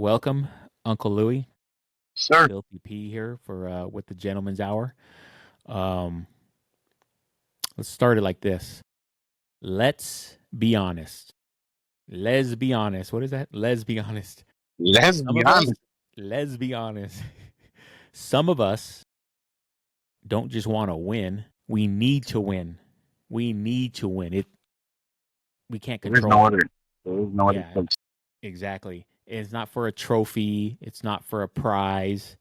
welcome, Uncle Louie. Sir, Filthy P here for with the Gentleman's Hour. Um, let's start it like this. Let's be honest. Let's be honest. What is that? Let's be honest. let's Some be of us, honest. let's be honest. Some of us don't just want to win. We need to win. We need to win. We can't There is control no it. other. There is no other Yeah, place. exactly. It's not for a trophy. It's not for a prize.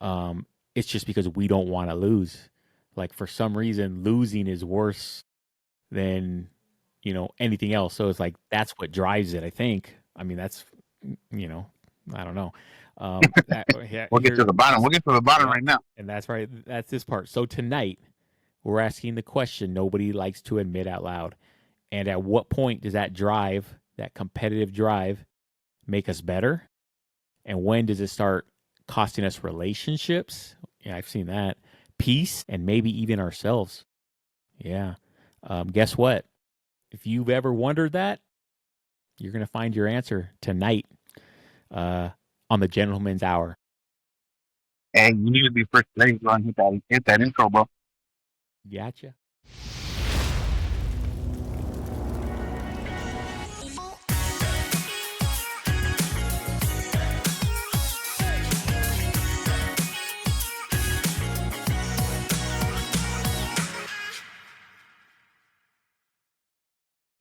Um, it's just because we don't want to lose. Like for some reason, losing is worse than anything else. So it's like that's what drives it. I think. I mean, that's you know, I don't know. Yeah, We'll get to the bottom. We'll get to the bottom yeah, right now. and that's right. That's this part. So tonight we're asking the question nobody likes to admit out loud. And at what point does that drive, that competitive drive, make us better? And when does it start costing us relationships? Yeah, I've seen that. Peace and maybe even ourselves. Yeah. Guess what? If you've ever wondered that, you're going to find your answer tonight uh, on the Gentleman's Hour. And you need to be first place. Go and hit that intro, bro. Gotcha.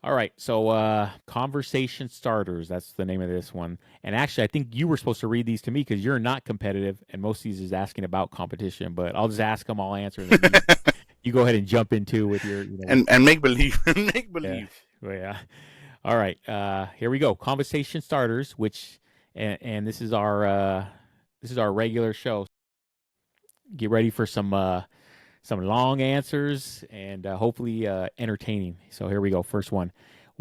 All right, so conversation starters. That's the name of this one. And actually, I think you were supposed to read these to me because you're not competitive, and most of these is asking about competition. But I'll just ask them, I'll answer, and then you go ahead and jump into with your, And make believe, make yeah, believe. well, yeah. All right, here we go. Conversation starters, which and this is our regular show. Get ready for some long answers and hopefully entertaining. So here we go. First one.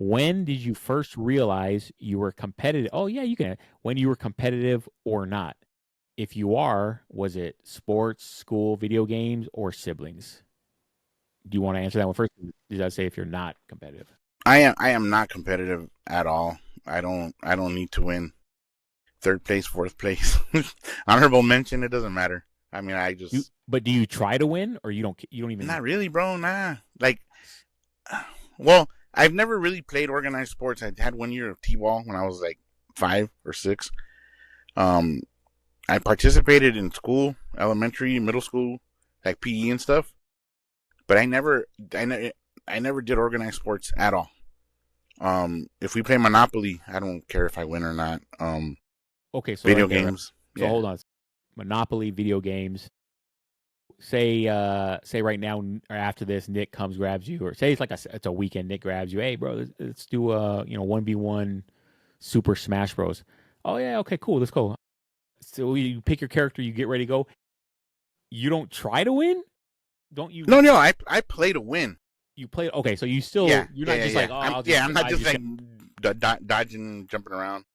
When did you first realize you were competitive? Oh, yeah, you can. When you were competitive or not. If you are, was it sports, school, video games, or siblings? Do you want to answer that one first? Did I say if you're not competitive? I am not competitive at all. I don't need to win. Third place, fourth place, honorable mention. It doesn't matter. I mean, But do you try to win, or you don't even? not really, bro. Nah. Like, well, I've never really played organized sports. I had 1 year of t-ball when I was like 5 or 6. Um, I participated in school, elementary, middle school, like PE and stuff. But I never did organized sports at all. If we play Monopoly, I don't care if I win or not. Okay, so Video right there. games, So yeah, hold on. Monopoly, video games. Say right now or after this, Nick comes grabs you, or say it's a weekend. Nick grabs you. Hey, bro, let's do 1v1 Super Smash Bros. Oh yeah, okay, cool, let's go. So you pick your character, you get ready to go. You don't try to win, don't you? no, I play to win. You play. Okay, so Yeah, you're yeah, not yeah, just like, yeah. oh, I'm I'll just yeah, I'm not drive just you. like dodging, jumping around.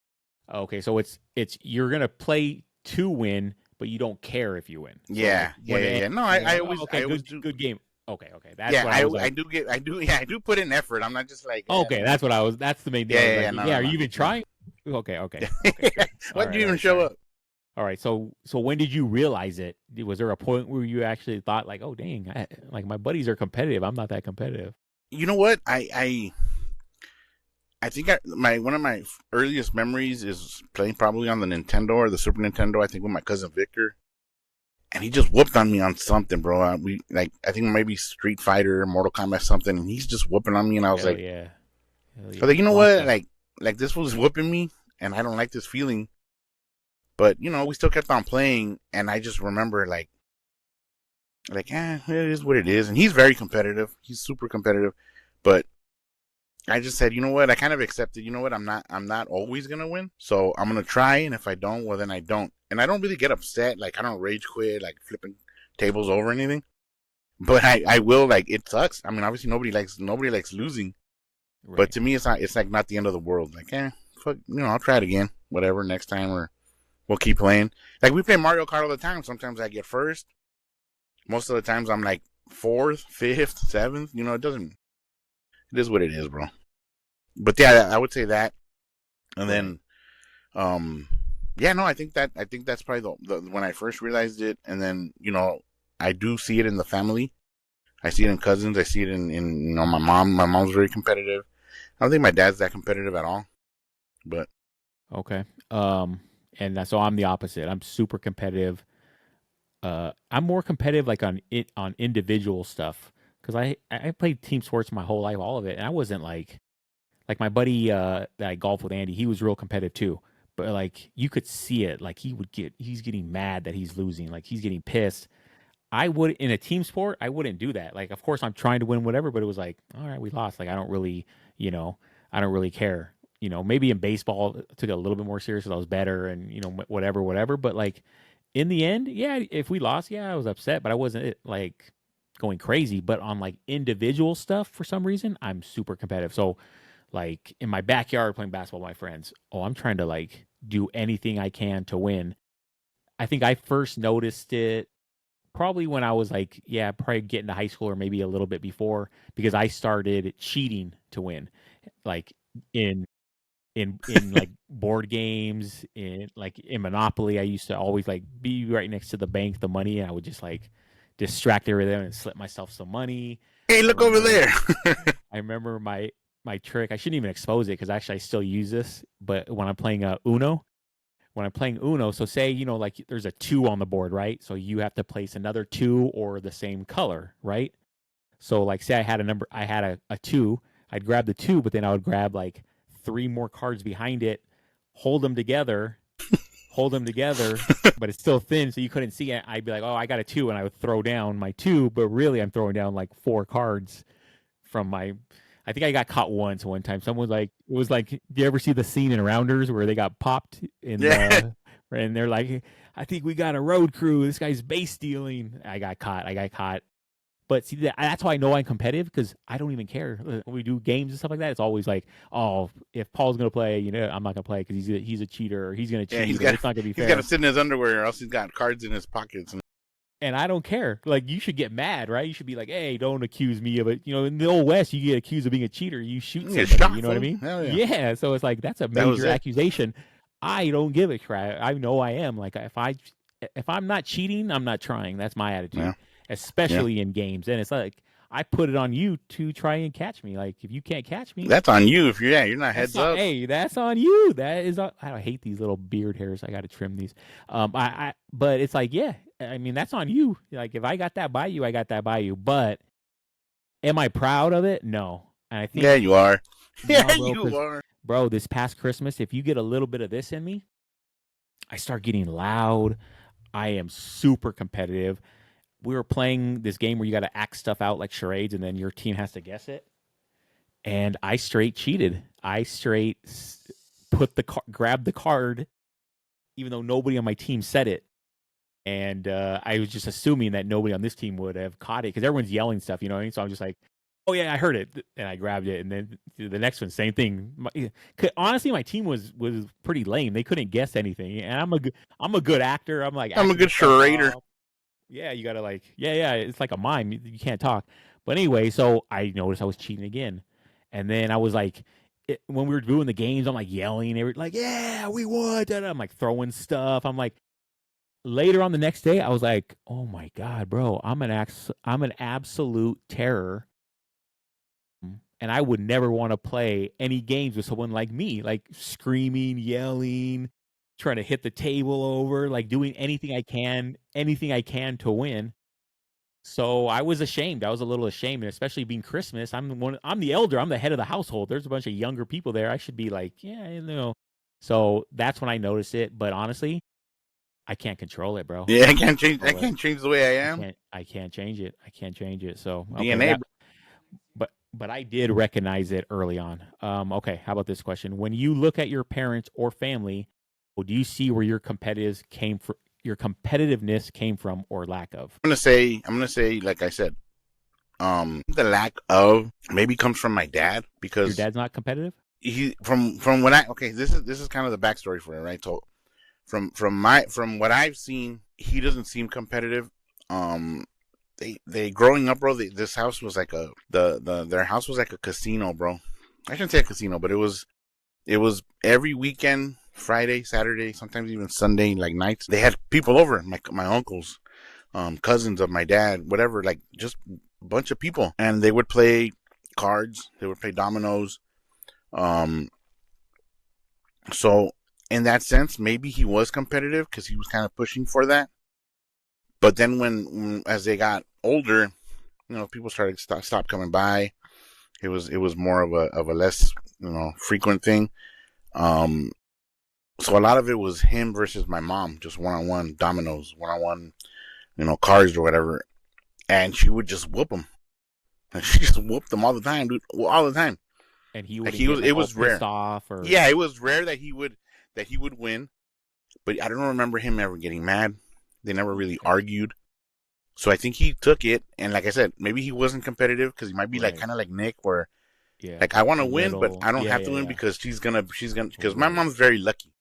Okay, so it's you're gonna play to win, but you don't care if you win. So like Yeah, yeah, when yeah, it ends, yeah. No, you're I like, oh, always, okay, I always do. good game. Okay, that's Yeah, what I was like. yeah, I do put in effort. I'm not just like, Okay, no. that's what I was. That's the main deal. Yeah, I was yeah, like, yeah. No, yeah, no, are you no, even no. trying? Okay, good. Why do you even show Sorry. up? All right. So when did you realize it? Was there a point where you actually thought like, oh dang, like my buddies are competitive. I'm not that competitive. You know what? I think my one of my earliest memories is playing probably on the Nintendo or the Super Nintendo. I think with my cousin Victor, and he just whooped on me on something, bro. We like I think maybe Street Fighter, Mortal Kombat, something, and he's just whooping on me, and Hell yeah, hell I was yeah, like, you know what, Blanca. like this was whooping me, and I don't like this feeling. But we still kept on playing, and I just remember it is what it is, and he's very competitive. He's super competitive, but I just said, you know what? I kind of accepted. You know what? I'm not always gonna win. So I'm gonna try, and if I don't, well then I don't. And I don't really get upset. Like I don't rage quit, like flipping tables over or anything. But I will. Like it sucks. I mean, obviously nobody likes losing. But Right. to me, it's like not the end of the world. Like fuck, I'll try it again, whatever next time, or we'll keep playing. Like we play Mario Kart all the time. Sometimes I get first. Most of the times I'm like fourth, fifth, seventh. It doesn't. It is what it is, bro. But yeah, I would say that. And Right. then, um, Yeah, no, I think that's probably when I first realized it, and then I do see it in the family. I see it in cousins. I see it in my mom. My mom's very competitive. I don't think my dad's that competitive at all. But Okay. And so I'm the opposite. I'm super competitive. I'm more competitive like on individual stuff because I played team sports my whole life, all of it, and I wasn't like my buddy that I golf with, Andy. He was real competitive too, but like you could see it. Like he's getting mad that he's losing. Like he's getting pissed. I would in a team sport, I wouldn't do that. Like, of course, I'm trying to win whatever, but it was like, all right, we lost. Like, you know, I don't really care. Maybe in baseball, I took it a little bit more serious because I was better and whatever, whatever. But like in the end, yeah, if we lost, yeah, I was upset, but I wasn't like going crazy. But on like individual stuff, for some reason, I'm super competitive. So like in my backyard playing basketball with my friends, oh, I'm trying to like do anything I can to win. I think I first noticed it probably when I was like, yeah, probably getting to high school or maybe a little bit before because I started cheating to win, like in in like board games, in Monopoly. I used to always like be right next to the bank, the money, and I would just like distract everything and slip myself some money. hey, I look over remember there. I remember my trick. I shouldn't even expose it because actually I still use this, but when I'm playing Uno, so say, like there's a two on the board, right? So you have to place another two or the same color, right? So like say I had a two, I'd grab the two, but then I would grab like three more cards behind it, hold them together, hold them together, but it's still thin, so you couldn't see it. I'd be like, oh, I got a two, and I would throw down my two, but really I'm throwing down like four cards from my. I think I got caught once one time. Someone like it was like, do you ever see the scene in Rounders where they got popped in Yeah. the and they're like, I think we got a road crew. This guy's base stealing. I got caught. I got caught. But see, that's why I know I'm competitive because I don't even care when we do games and stuff like that. It's always like, oh, if Paul's gonna play, I'm not gonna play because he's a cheater or he's gonna Yeah, cheat or it's not gonna be he's got to fair. sit in his underwear, or else he's got cards in his pockets. And I don't care. Like you should get mad, right? You should be like, "Hey, don't accuse me of it." In the old west, you get accused of being a cheater, you shoot You get somebody. shot, You know what I fool. mean? Hell yeah. Yeah. So it's like that's a That was major it. accusation. I don't give a crap. I know I am. Like if I'm not cheating, I'm not trying. That's my Yeah. attitude, Yeah. especially in games. And it's like I put it on you to try and catch me. Like if you can't catch me, That's on you if you're not that's heads not. up. Hey, that's on you. That is. I hate these little beard hairs. I got to trim these. But it's like, yeah. I mean, that's on you. Like, if I got that by you, I got that by you. But am I proud of it? No. And I Yeah, think you are. Yeah, no, bro. you Because, are. bro, this past Christmas, if you get a little bit of this in me, I start getting loud. I am super competitive. We were playing this game where you got to act stuff out like charades, and then your team has to guess it. And I straight cheated. I straight put grabbed the card even though nobody on my team said it. And I was just assuming that nobody on this team would have caught it because everyone's yelling stuff, you know what I mean? So I'm just like, oh yeah, I heard it, and I grabbed it. And then the next one, same thing. Honestly, my team was pretty lame. They couldn't guess anything, and I'm a good actor. I'm like I'm a acting good stuff charader. off. Yeah, you gotta like, yeah. It's like a mime. You can't talk. But anyway, so I noticed I was cheating again, and then I was like, when we were doing the games, I'm like yelling. They were like, "Yeah, we won!" I'm like throwing stuff. I'm like, later on the next day, I was like, "Oh my god, bro, I'm an absolute terror." And I would never want to play any games with someone like me, like screaming, yelling, trying to hit the table over, like doing anything I can to win. So I was ashamed. I was a little ashamed, and especially being Christmas. I'm the elder. I'm the head of the household. There's a bunch of younger people there. I should be like, yeah, So that's when I noticed it. But honestly, I can't control it, bro. Yeah, I can't I control it. can't change the way I I am. can't. I can't change it. I can't change it. So okay, DNA. but I did recognize it early on. Okay, how about this question? When you look at your parents or family, do you see where your competitiveness came from or lack of? I'm gonna say, like I said, the lack of maybe comes from my dad Your because dad's not competitive? he from when I okay, this is kind of the backstory for it, right? So from what I've seen, he doesn't seem competitive. Um, they growing up, bro. This house was like their house was like a casino, bro. I shouldn't say a casino, but it was every weekend. Friday, Saturday, sometimes even Sunday, like nights. They had people over, my uncles, cousins of my dad, whatever, like just a bunch of people, and they would play cards. They would play dominoes. Um, so in that sense, maybe he was competitive because he was kind of pushing for that. But then as they got older, people started stop coming by. It was more of a less frequent thing. Um, so a lot of it was him versus my mom, just one on one dominoes, one on one, cards or whatever, and she would just whoop him. And she just whooped them all the time, dude, all the time. And he Like wouldn't get it like all was pissed rare. off or Yeah, it was rare that he would win, but I don't remember him ever getting mad. They never really okay. argued. So I think he took it, and like I said, maybe he wasn't competitive because he might be like Right. kind of like Nick, where Yeah. like I want to win, but Belittle. I don't Yeah, have to yeah, win yeah. because she's gonna because my Right. mom's very lucky.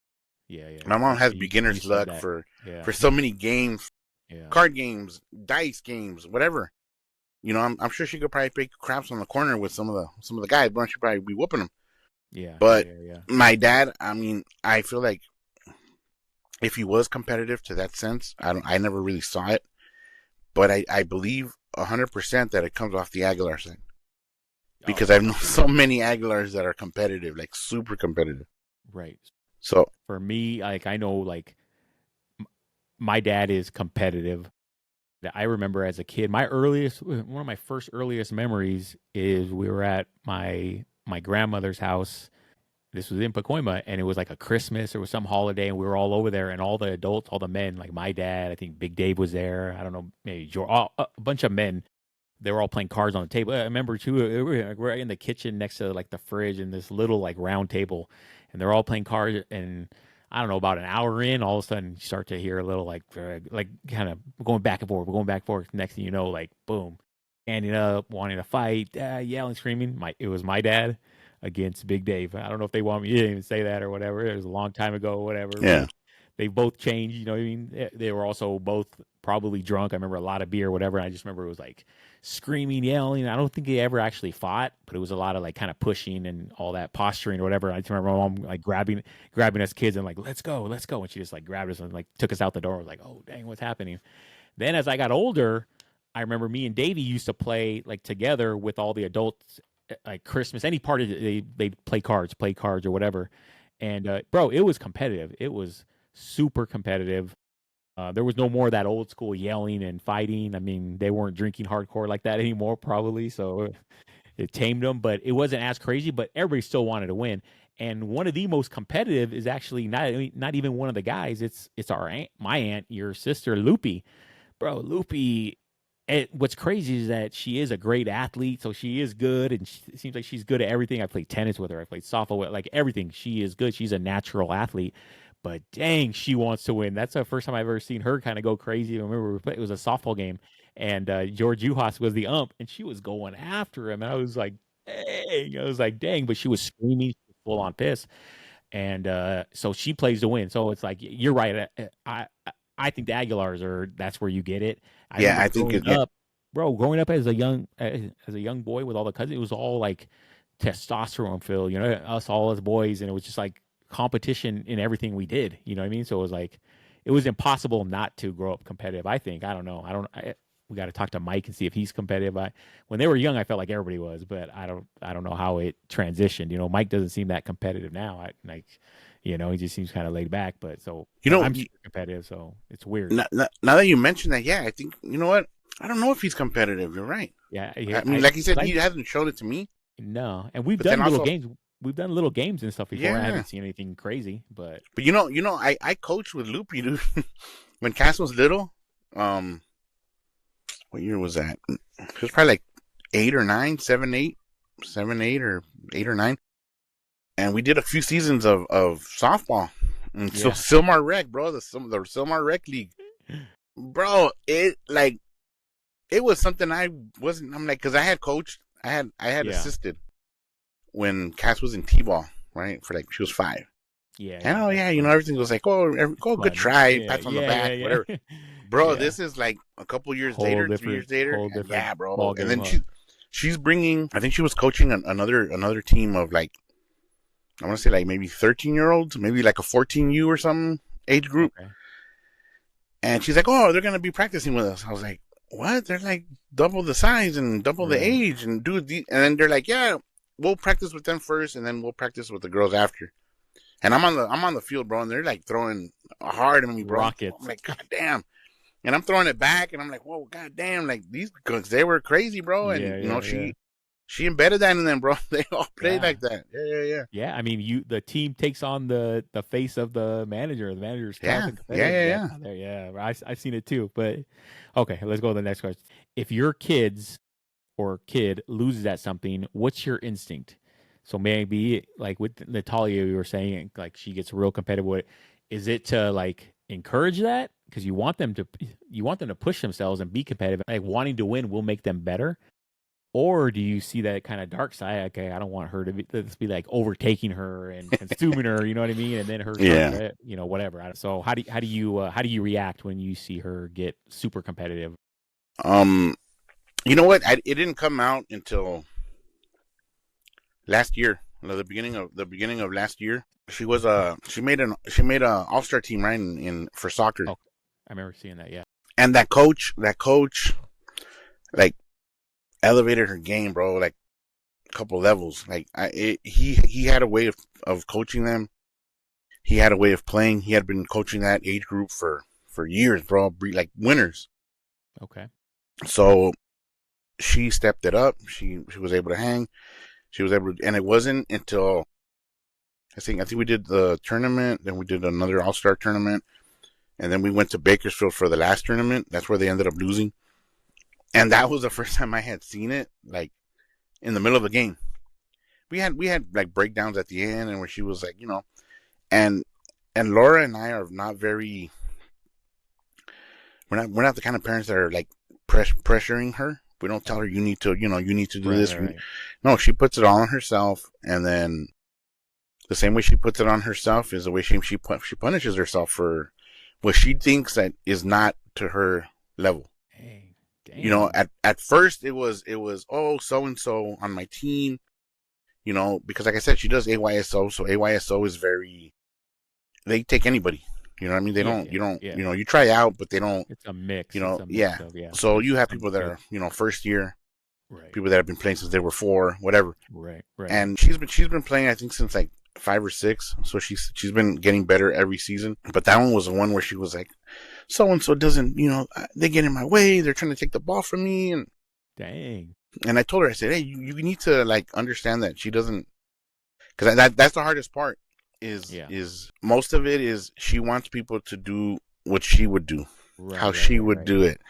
Yeah, yeah. My mom has You beginner's see luck that. Yeah. for so many games, Yeah. card games, dice games, whatever. I'm sure she could probably pick craps on the corner with some of the guys, but she'd probably be whooping them. Yeah. But Yeah, yeah. my dad, I mean, I feel like if he was competitive to that sense, I never really saw it, but I believe 100% that it comes off the Aguilar side Oh, because I've known so 100%. many Aguilars that are competitive, like super competitive. Right. So For me, like I know like my dad is competitive. I remember as a kid, one of my first earliest memories is we were at my grandmother's house. This was in Pacoima, and it was like a Christmas or some holiday, and we were all over there, and all the adults, all the men, like my dad, I think Big Dave was there. I don't know, maybe George, a bunch of men. They were all playing cards on the table. I remember too. We're in the kitchen next to like the fridge and this little like round table, and they're all playing cards. And I don't know, about an hour in, all of a sudden you start to hear a little like kind of going back and forth. We're going back and forth. Next thing you know, like boom, standing up, wanting to fight, yelling, screaming. It was my dad against Big Dave. I don't know if they want me to even say that or whatever. It was a long time ago, or whatever. yeah, But they both changed. You know what I mean? They were also both probably drunk. I remember a lot of beer, or whatever. And I just remember it was like screaming, yelling. I don't think they ever actually fought, but it was a lot of like kind of pushing and all that posturing or whatever. I just remember my mom like grabbing us kids and like, let's go, let's go. And she just like grabbed us and like took us out the door. I was like, oh dang, what's happening? Then as I got older, I remember me and Davey used to play like together with all the adults, like Christmas, any party they play cards or whatever. And bro, it was competitive. It was super competitive. There was no more of that old school yelling and fighting. I mean, they weren't drinking hardcore like that anymore, probably. So it tamed them, but it wasn't as crazy. But everybody still wanted to win. And one of the most competitive is actually not even one of the guys. It's our aunt, my aunt, your sister, Loopy, bro. Loopy. What's crazy is that she is a great athlete, so she is good, and it seems like she's good at everything. I played tennis with her, I played softball with, like everything. She is good. She's a natural athlete, but dang, she wants to win. That's the first time I've ever seen her kind of go crazy. I remember it was a softball game, and George Uhas was the ump, and she was going after him, and I was like, dang, but she was screaming, she was full on pissed, and so she plays to win. So it's like you're right. I think the Aguilars are that's where you get it. I yeah, remember I think growing yeah, up, bro, growing up as a young boy with all the cousins, it was all like testosterone filled, us all as boys, and it was just like competition in everything we did. You know what I mean? So it was like it was impossible not to grow up competitive. I think. I don't know. We got to talk to Mike and see if he's competitive. When they were young, I felt like everybody was, but I don't know how it transitioned. Mike doesn't seem that competitive now. He just seems kind of laid back. you But know, I'm super competitive, so it's weird. now that you mentioned that, yeah, I think you know what. I don't know if he's competitive. You're right. Yeah, I mean, like you said, I he hasn't shown it to me. no, and we've But then done little also, games. We've done little games and stuff before. I yeah. haven't seen anything crazy, but But I coached with Loopy, dude. When Cass was little, um, what year was that? It was probably like 8 or 9, 7, 8, or 8 or 9. And we did a few seasons of softball. And so yeah, Silmar Rec, bro, the Silmar Rec League, bro. It was something I wasn't. I'm like, because I had coached, I had yeah, assisted when Cass was in T-ball, right? For like she was 5. yeah, And yeah. oh That's yeah, fun. everything was like, oh, good Fun. try, Yeah, pats on the yeah, yeah, back, whatever. yeah, Bro, yeah. this is like a couple years Whole later, 3 years different, later, whole and different yeah, bro. ball And game, then huh? she's bringing. I think she was coaching another team of like I want to say like maybe 13-year-olds, maybe like a 14U or something age group. Okay. And she's like, "Oh, they're gonna be practicing with us." I was like, "What? They're like double the size and double the Right. age and do the." And then they're like, "Yeah, we'll practice with them first, and then we'll practice with the girls after." And I'm on the field, bro, and they're like throwing hard at me, bro. I'm Rockets. like, "God damn!" And I'm throwing it back, and I'm like, "Whoa, god damn!" Like these girls, they were crazy, bro. And Yeah, yeah, yeah. she embedded that in them, bro. They all played Yeah. like that. Yeah, Yeah, I mean, the team takes on the face of the manager. The manager's tough yeah, and yeah, competitive. yeah, Yeah, yeah. there. Yeah, I've seen it too. But okay, let's go to the next question. If your kids or kid loses at something, what's your instinct? So maybe like with Natalia, you were saying like she gets real competitive with it. Is it to like encourage that because you want them to push themselves and be competitive? Like wanting to win will make them better, or do you see that kind of dark side? Okay, I don't want her to be like overtaking her and consuming her. You know what I mean? And then her starting Yeah. to, whatever. So how do you react when you see her get super competitive? Um, you know what? It didn't come out until last year. The beginning of last year. She made a all-star team, right, in for soccer. Oh, I remember seeing that. Yeah. And that coach, like elevated her game, bro. Like a couple levels. Like he had a way of coaching them. He had a way of playing. He had been coaching that age group for years, bro. Like winners. Okay. So she stepped it up. She was able to hang. She was able to, and it wasn't until I think we did the tournament, then we did another All Star tournament, and then we went to Bakersfield for the last tournament. That's where they ended up losing, and that was the first time I had seen it, like in the middle of the game. We had like breakdowns at the end, and where she was like, and Laura and I are not very. We're not the kind of parents that are like pressuring her. We don't tell her you need to do Right, this. right, right. No, she puts it all on herself, and then the same way she puts it on herself is the way she punishes herself for what she thinks that is not to her level. Dang. Dang. At first it was oh so and so on my team, because like I said, she does AYSO, so AYSO is very they take anybody. You know what I mean? They Yeah, don't yeah, you don't yeah. you try out, but they don't. It's a mix. It's a mix Yeah. of yeah. So There's you have some people that good. are first year, Right. people that have been playing since they were 4, whatever, Right. Right. and she's been playing I think since like 5 or 6, so she's been getting better every season. But that one was the one where she was like, so and so doesn't, they get in my way, they're trying to take the ball from me, Dang. and I told her, I said, hey, you need to like understand that she doesn't, because that's the hardest part is Yeah. is most of it is she wants people to do what she would do, Right. how Right. she Right. would Right. do it.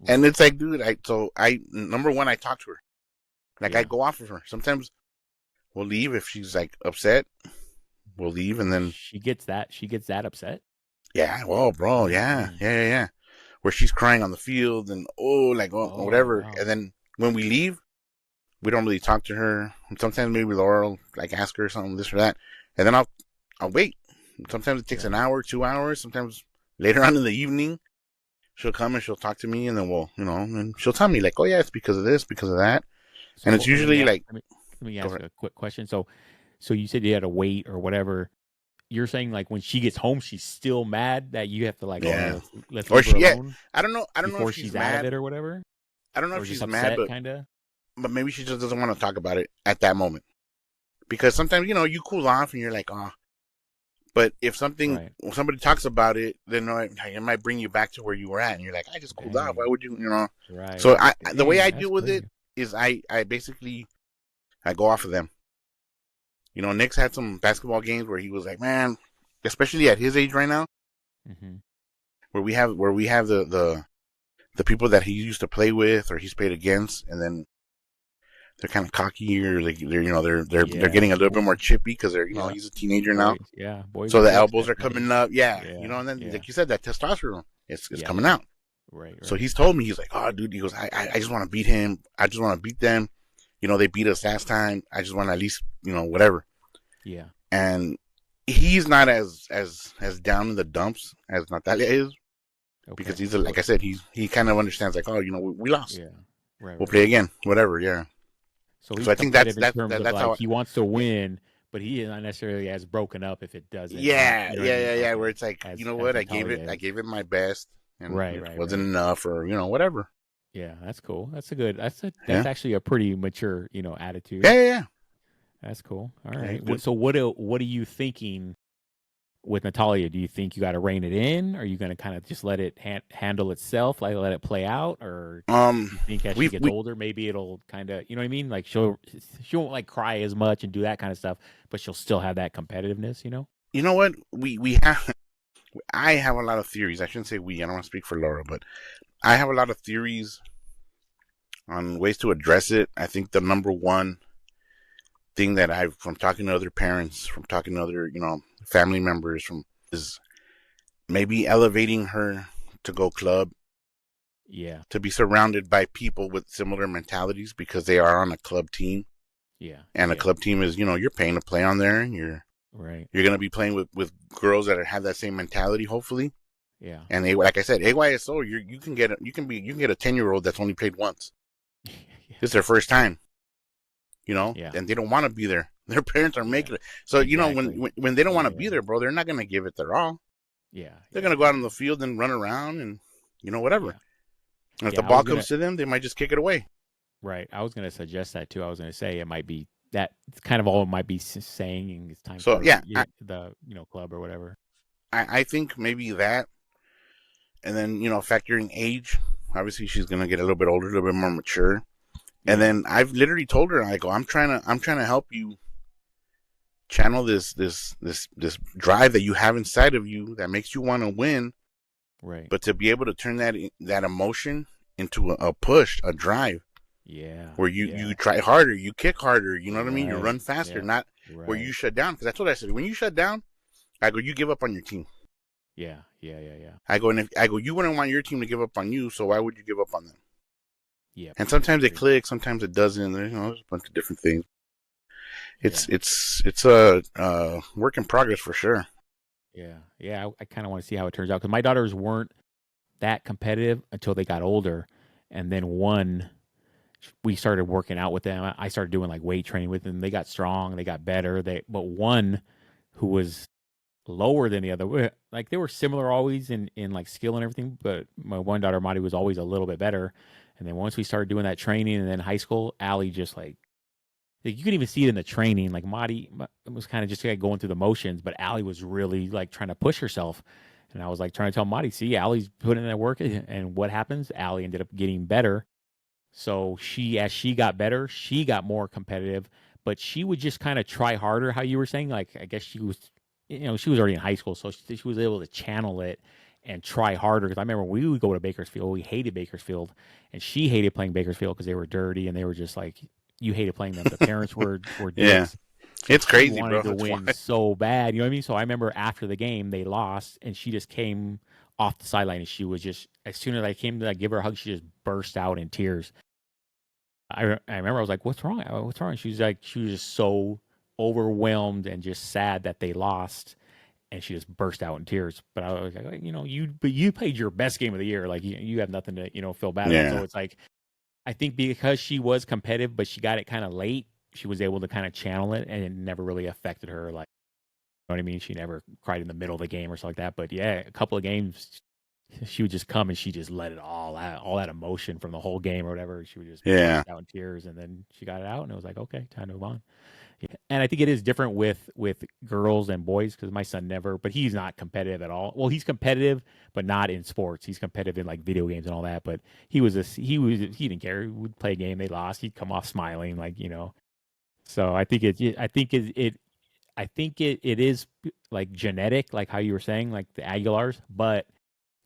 And Right. it's like, dude, I number one, I talk to her. Like I Yeah. go off of her. Sometimes we'll leave if she's like upset. We'll leave and then She gets that. She gets that upset. yeah, well, bro, yeah, Dang. yeah, yeah, yeah. Where she's crying on the field and like Oh whatever. wow. And then when we leave, we don't really talk to her. And sometimes maybe Laura will like ask her something, this or that, and then I'll wait. Sometimes it takes Yeah. an hour, 2 hours. Sometimes later on in the evening, she'll come and she'll talk to me, and then and she'll tell me like, oh yeah, it's because of this, because of that, and So it's usually like, let me go ask ahead. a quick question. So you said you had to wait or whatever. You're saying like when she gets home, she's still mad that you have to like, oh, Yeah. let's Or leave her she, yeah, alone I don't know if before she's she's out of mad. it or whatever, I don't know if or just she's mad, upset, but kind of. maybe she just doesn't want to talk about it at that moment. Because sometimes you cool off and you're like, oh. But if Right. somebody talks about it, then it might bring you back to where you were at, and you're like, I just cooled off. Why Dang. would you? Right. So Right. the way Dang. I That's deal with it crazy. is I basically I go off of them. Nick's had some basketball games where he was like, man, especially at his age right now, Hmm. where we have the people that he used to play with or he's played against, and then they're kind of cocky or like they're Yeah. getting a little bit more chippy because they're Yeah. he's a teenager now, Boys. Yeah. Boys so are the chips elbows are definitely. coming up, yeah, Yeah. and then Yeah. like you said, that testosterone it's Yeah. coming Yeah. out. Right. So Right. he's told me, he's like, oh dude, he goes, I just want to beat him, I just want to beat them, they beat us last time, I just want to at least whatever. Yeah. And he's not as down in the dumps as Natalia is, because Okay. he's So like I said, he kind of understands like, oh, we lost, yeah. Right. we'll Right. play Right. again, whatever, yeah. So So he's I think that's competitive in that's terms that, of that's like how he wants to yeah, win, but he is not necessarily as broken up if it doesn't have, Yeah, you know what I yeah, mean? yeah, yeah. Where Okay, it's like, you know as what, Natalia I is. gave it my best, and Right, it right, wasn't right. enough, or whatever. Yeah, that's cool. That's Yeah, actually a pretty mature, yeah, attitude. yeah, yeah. That's cool. All Yeah, right. he's good. So what are you thinking with Natalia? Do you think you got to rein it in? Are you going to kind of just let it handle itself, like let it play out, or Um, you think as she gets we older, maybe it'll kind of, you know what I mean? Like she won't like cry as much and do that kind of stuff, but she'll still have that competitiveness, you know? you know what, we have. I have a lot of theories. I shouldn't say we. I don't want to speak for Laura, but I have a lot of theories on ways to address it. I think the number one thing that I've, from talking to other parents, from talking to other, family members, from, is maybe elevating her to go club, Yeah, to be surrounded by people with similar mentalities, because they are on a club team, yeah, and a yeah. club team is, you're paying to play on there. Right. You're gonna be playing with girls that have that same mentality, hopefully. Yeah. And they, like I said, AYSO, you can get a 10-year-old that's only played once. Yeah. This is their first time, Yeah. and they don't want to be there. Their parents are Yeah. making it. So, Exactly. when they don't want to Yeah. be there, bro, they're not gonna give it their all. Yeah. They're Yeah. gonna go out on the field and run around and, whatever. Yeah. And if the Yeah. I was ball gonna comes to them, they might just kick it away. right. I was gonna suggest that too. I was gonna say it might be that it's kind of all it might be saying. And it's time So for yeah, the club or whatever. I think maybe that, and then, factoring age. Obviously, she's gonna get a little bit older, a little bit more mature. And Yeah. then I've literally told her, I go, I'm trying to help you channel this drive that you have inside of you that makes you want to win, Right. but to be able to turn that emotion into a push, a drive, Yeah. where Yeah. you try harder, you kick harder, you know what I mean? You Right. run faster, Yeah. not where you Right. shut down. Because that's what I said. When you shut down, I go, you give up on your team. Yeah. Yeah. Yeah. Yeah. I go, and if I go, you wouldn't want your team to give up on you, so why would you give up on them? Yeah. And sometimes I it agree. clicks, sometimes it doesn't. There's, there's a bunch of different things. Yeah. It's a work in progress for sure. Yeah. Yeah. I kind of want to see how it turns out because my daughters weren't that competitive until they got older, and then one we started working out with them. I started doing like weight training with them. They got strong. They got better. But one who was lower than the other, like they were similar always in like skill and everything. But my one daughter, Madi, was always a little bit better. And then once we started doing that training, and then high school, Allie just like you can even see it in the training. Like Madi was kind of just like going through the motions, but Allie was really like trying to push herself. And I was like trying to tell Madi, see, Allie's putting in that work. And what happens? Allie ended up getting better. So as she got better, she got more competitive, but she would just kind of try harder. How you were saying, like I guess she was, she was already in high school, so she was able to channel it and try harder. Because I remember we would go to Bakersfield, we hated Bakersfield, and she hated playing Bakersfield because they were dirty and they were just like you hated playing them. The parents were Yeah, dicks, so it's she crazy, bro. wanted to That's why. win so bad. You know what I mean? So I remember after the game they lost, and she just came off the sideline and she was just as soon as I came to like, give her a hug, she just burst out in tears. I remember I was like, "What's wrong? What's wrong?" She was just so overwhelmed and just sad that they lost, and she just burst out in tears. But I was like, you played your best game of the year. Like you have nothing to feel bad about. So Yeah, it's like I think because she was competitive, but she got it kind of late, she was able to kind of channel it, and it never really affected her. Like you know what I mean? She never cried in the middle of the game or something like that. But yeah, a couple of games she would just come and she just let it all out, all that emotion from the whole game or whatever. She would just yeah, burst out in tears, and then she got it out, and it was like, okay, time to move on. Yeah. And I think it is different with girls and boys because my son never, but he's not competitive at all. Well, he's competitive, but not in sports. He's competitive in like video games and all that. But he didn't care. He would play a game, they lost, he'd come off smiling, like. So I think it is like genetic, like how you were saying, like the Aguilars, but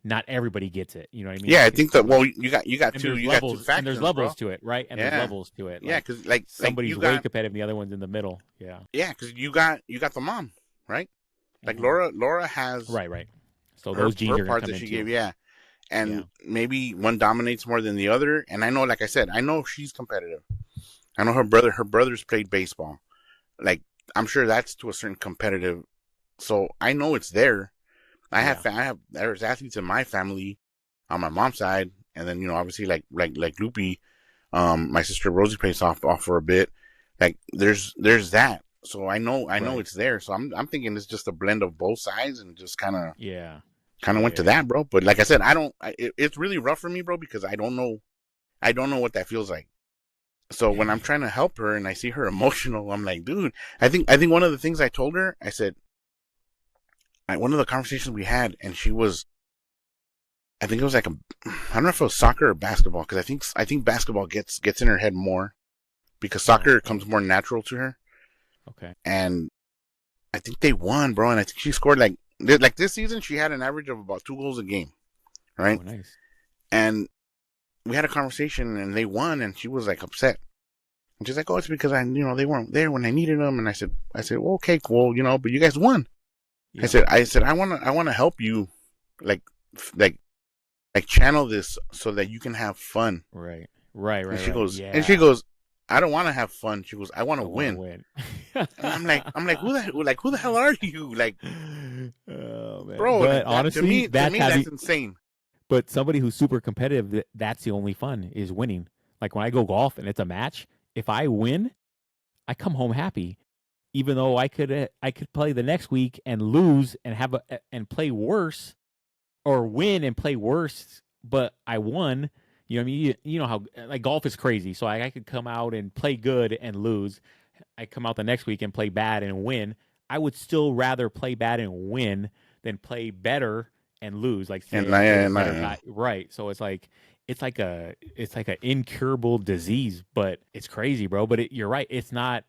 not everybody gets it. You know what I mean? yeah. I think that. Well, you got two And there's factions, bro. levels to it, right? And there's Yeah, levels to it. yeah. Like Because like somebody's you way got, competitive, and the other one's in the middle. Yeah. yeah. Because you got the mom, right? Like Hmm. Laura has Right, right. So her those genes her are going to part come that in she too. gave, yeah. Yeah. And maybe one dominates more than the other. And I know, like I said, I know she's competitive. I know her brothers played baseball. Like, I'm sure that's to a certain competitive. So I know it's there. Yeah. There's athletes in my family on my mom's side, and then obviously like Loopy, my sister Rosie plays off for a bit. Like there's that. So I know Right. it's there. So I'm thinking it's just a blend of both sides, and just Yeah. kind of went to Yeah. that, bro. But like I said, I don't. It's really rough for me, bro, because I don't know what that feels like. So when I'm trying to help her and I see her emotional, I'm like, dude, I think one of the things I told her, I said, one of the conversations we had, and she was, I think it was like I don't know if it was soccer or basketball, because I think basketball gets in her head more because Oh, soccer okay. comes more natural to her, Okay. and I think they won, bro, and I think she scored like this season she had an average of about 2 goals a game, Oh, right? nice. And we had a conversation and they won, and she was like upset. And she's like, "Oh, it's because they weren't there when I needed them." And I said, "Well, okay, cool, but you guys won." I Yeah. said, I said, I wanna help you, like, like, channel this so that you can have fun. Right. Right. And Right. she Right. goes, Yeah. I don't want to have fun. She goes, I want I to want to win. win. And I'm like, who the hell are you? Like, Oh man. bro, But that to honestly, me, to that's me, that's having. insane. But somebody who's super competitive, that's the only fun is winning. Like when I go golf and it's a match, if I win, I come home happy. Even though I could play the next week and lose and and play worse, or win and play worse, but I won. You know what I mean? You know how like golf is crazy. So I could come out and play good and lose. I come out the next week and play bad and win. I would still rather play bad and win than play better and lose. Like say And I I, played a and better I, guy, right? So it's like an incurable disease, but it's crazy, bro. But you're right. It's not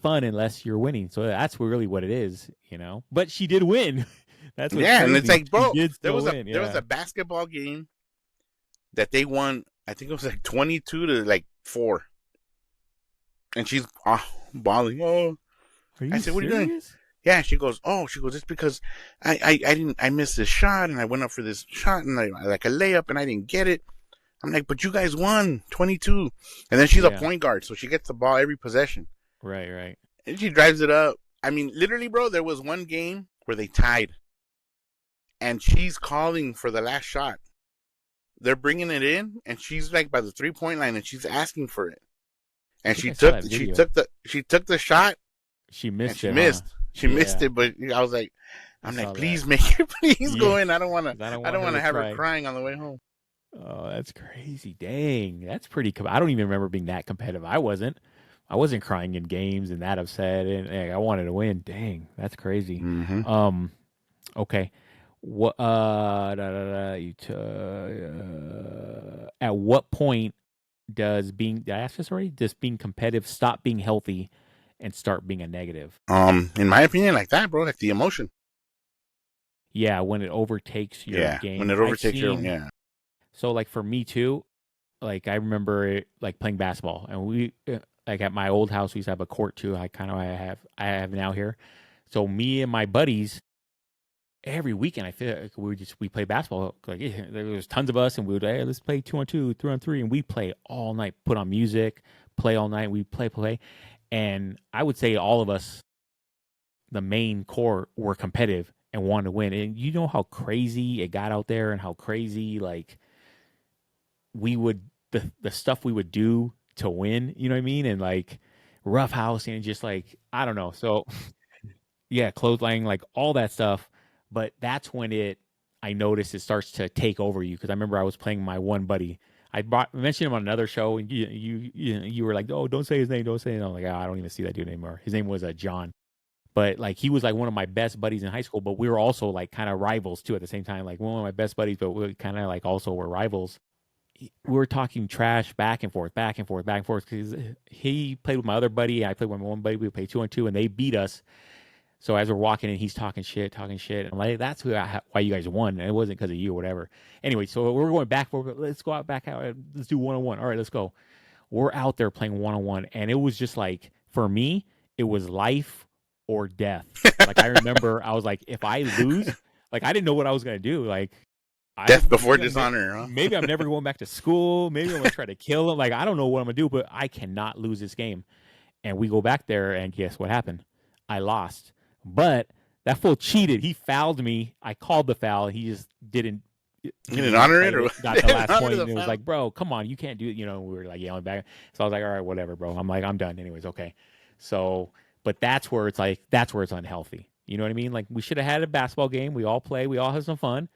fun unless you're winning. So that's really what it is, you know. But she did win. That's what's yeah, and it's crazy. like, She bro, did there still was a win. there was Yeah. a basketball game that they won. I think it was like 22 to like 4, and she's bawling. Oh, Are I you said, what are you doing? serious? Yeah, she goes, it's because I missed this shot, and I went up for this shot, and I like a layup, and I didn't get it. I'm like, but you guys won 22. And then she's a Yeah. point guard, so she gets the ball every possession. Right. Right. And she drives it up. I mean, literally, bro, there was one game where they tied, and she's calling for the last shot. They're bringing it in, and she's like by the 3 point line, and she's asking for it. I And think she I saw took that she video. took the she took the shot, She and missed she it, huh? missed. She missed Yeah. it, but I was like, I I'm saw like, that. please make it, please Yeah. go in. I don't wanna, 'Cause I don't I want don't her wanna to have her cry. crying on the way home. Oh, that's crazy. Dang. That's pretty I don't even remember being that competitive. I wasn't. I wasn't crying in games and that upset and I wanted to win. Dang. That's crazy. Mm-hmm. Um okay. What at what point did I ask this already? Does being competitive stop being healthy and start being a negative? In my opinion, like that, bro, like the emotion. Yeah, when it overtakes your Yeah, when game. it I've overtakes your, seen yeah. so like for me too, like I remember it, like playing basketball, and we like at my old house we used to have a court too. I have now here. So me and my buddies every weekend I feel like we play basketball. Like yeah, there was tons of us, and we would hey, let's play 2-on-2, 3-on-3, and we play all night. Put on music, play all night. We play, and I would say all of us, the main core, were competitive and wanted to win. And you know how crazy it got out there, and how crazy like we would the stuff we would do to win, you know what I mean? And like roughhouse and just like I don't know. So yeah, clotheslining, like all that stuff. But that's when I noticed it starts to take over you because I remember I was playing my one buddy. Mentioned him on another show, and you were like, "Oh, don't say his name, don't say it." I'm like, oh, I don't even see that dude anymore. His name was John, but like he was like one of my best buddies in high school. But we were also like kind of rivals too at the same time. Like one of my best buddies, but we kind of like also were rivals. We were talking trash back and forth, back and forth, back and forth. Because he played with my other buddy, I played with my one buddy. We played 2-on-2, and they beat us. So as we're walking in, he's talking shit, talking shit. I'm like, that's why you guys won. And it wasn't because of you or whatever. Anyway, so we're going back for let's go out back out. Let's do 1-on-1. All right, let's go. We're out there playing 1-on-1, and it was just like for me, it was life or death. Like I remember, I was like, if I lose, like I didn't know what I was gonna do. Like I Death before maybe dishonor, huh? maybe I'm never going back to school. Maybe I'm gonna try to kill him. Like I don't know what I'm gonna do, but I cannot lose this game. And we go back there, and guess what happened? I lost. But that fool cheated. He fouled me. I called the foul. He just didn't. You He didn't just honor it, played or it. Got the didn't last honor point, the and it was foul? like, bro, come on, you can't do it. We were like yelling back. So I was like, all right, whatever, bro. I'm like, I'm done, anyways. Okay. So But that's where it's unhealthy. You know what I mean? Like we should have had a basketball game. We all play. We all have some fun.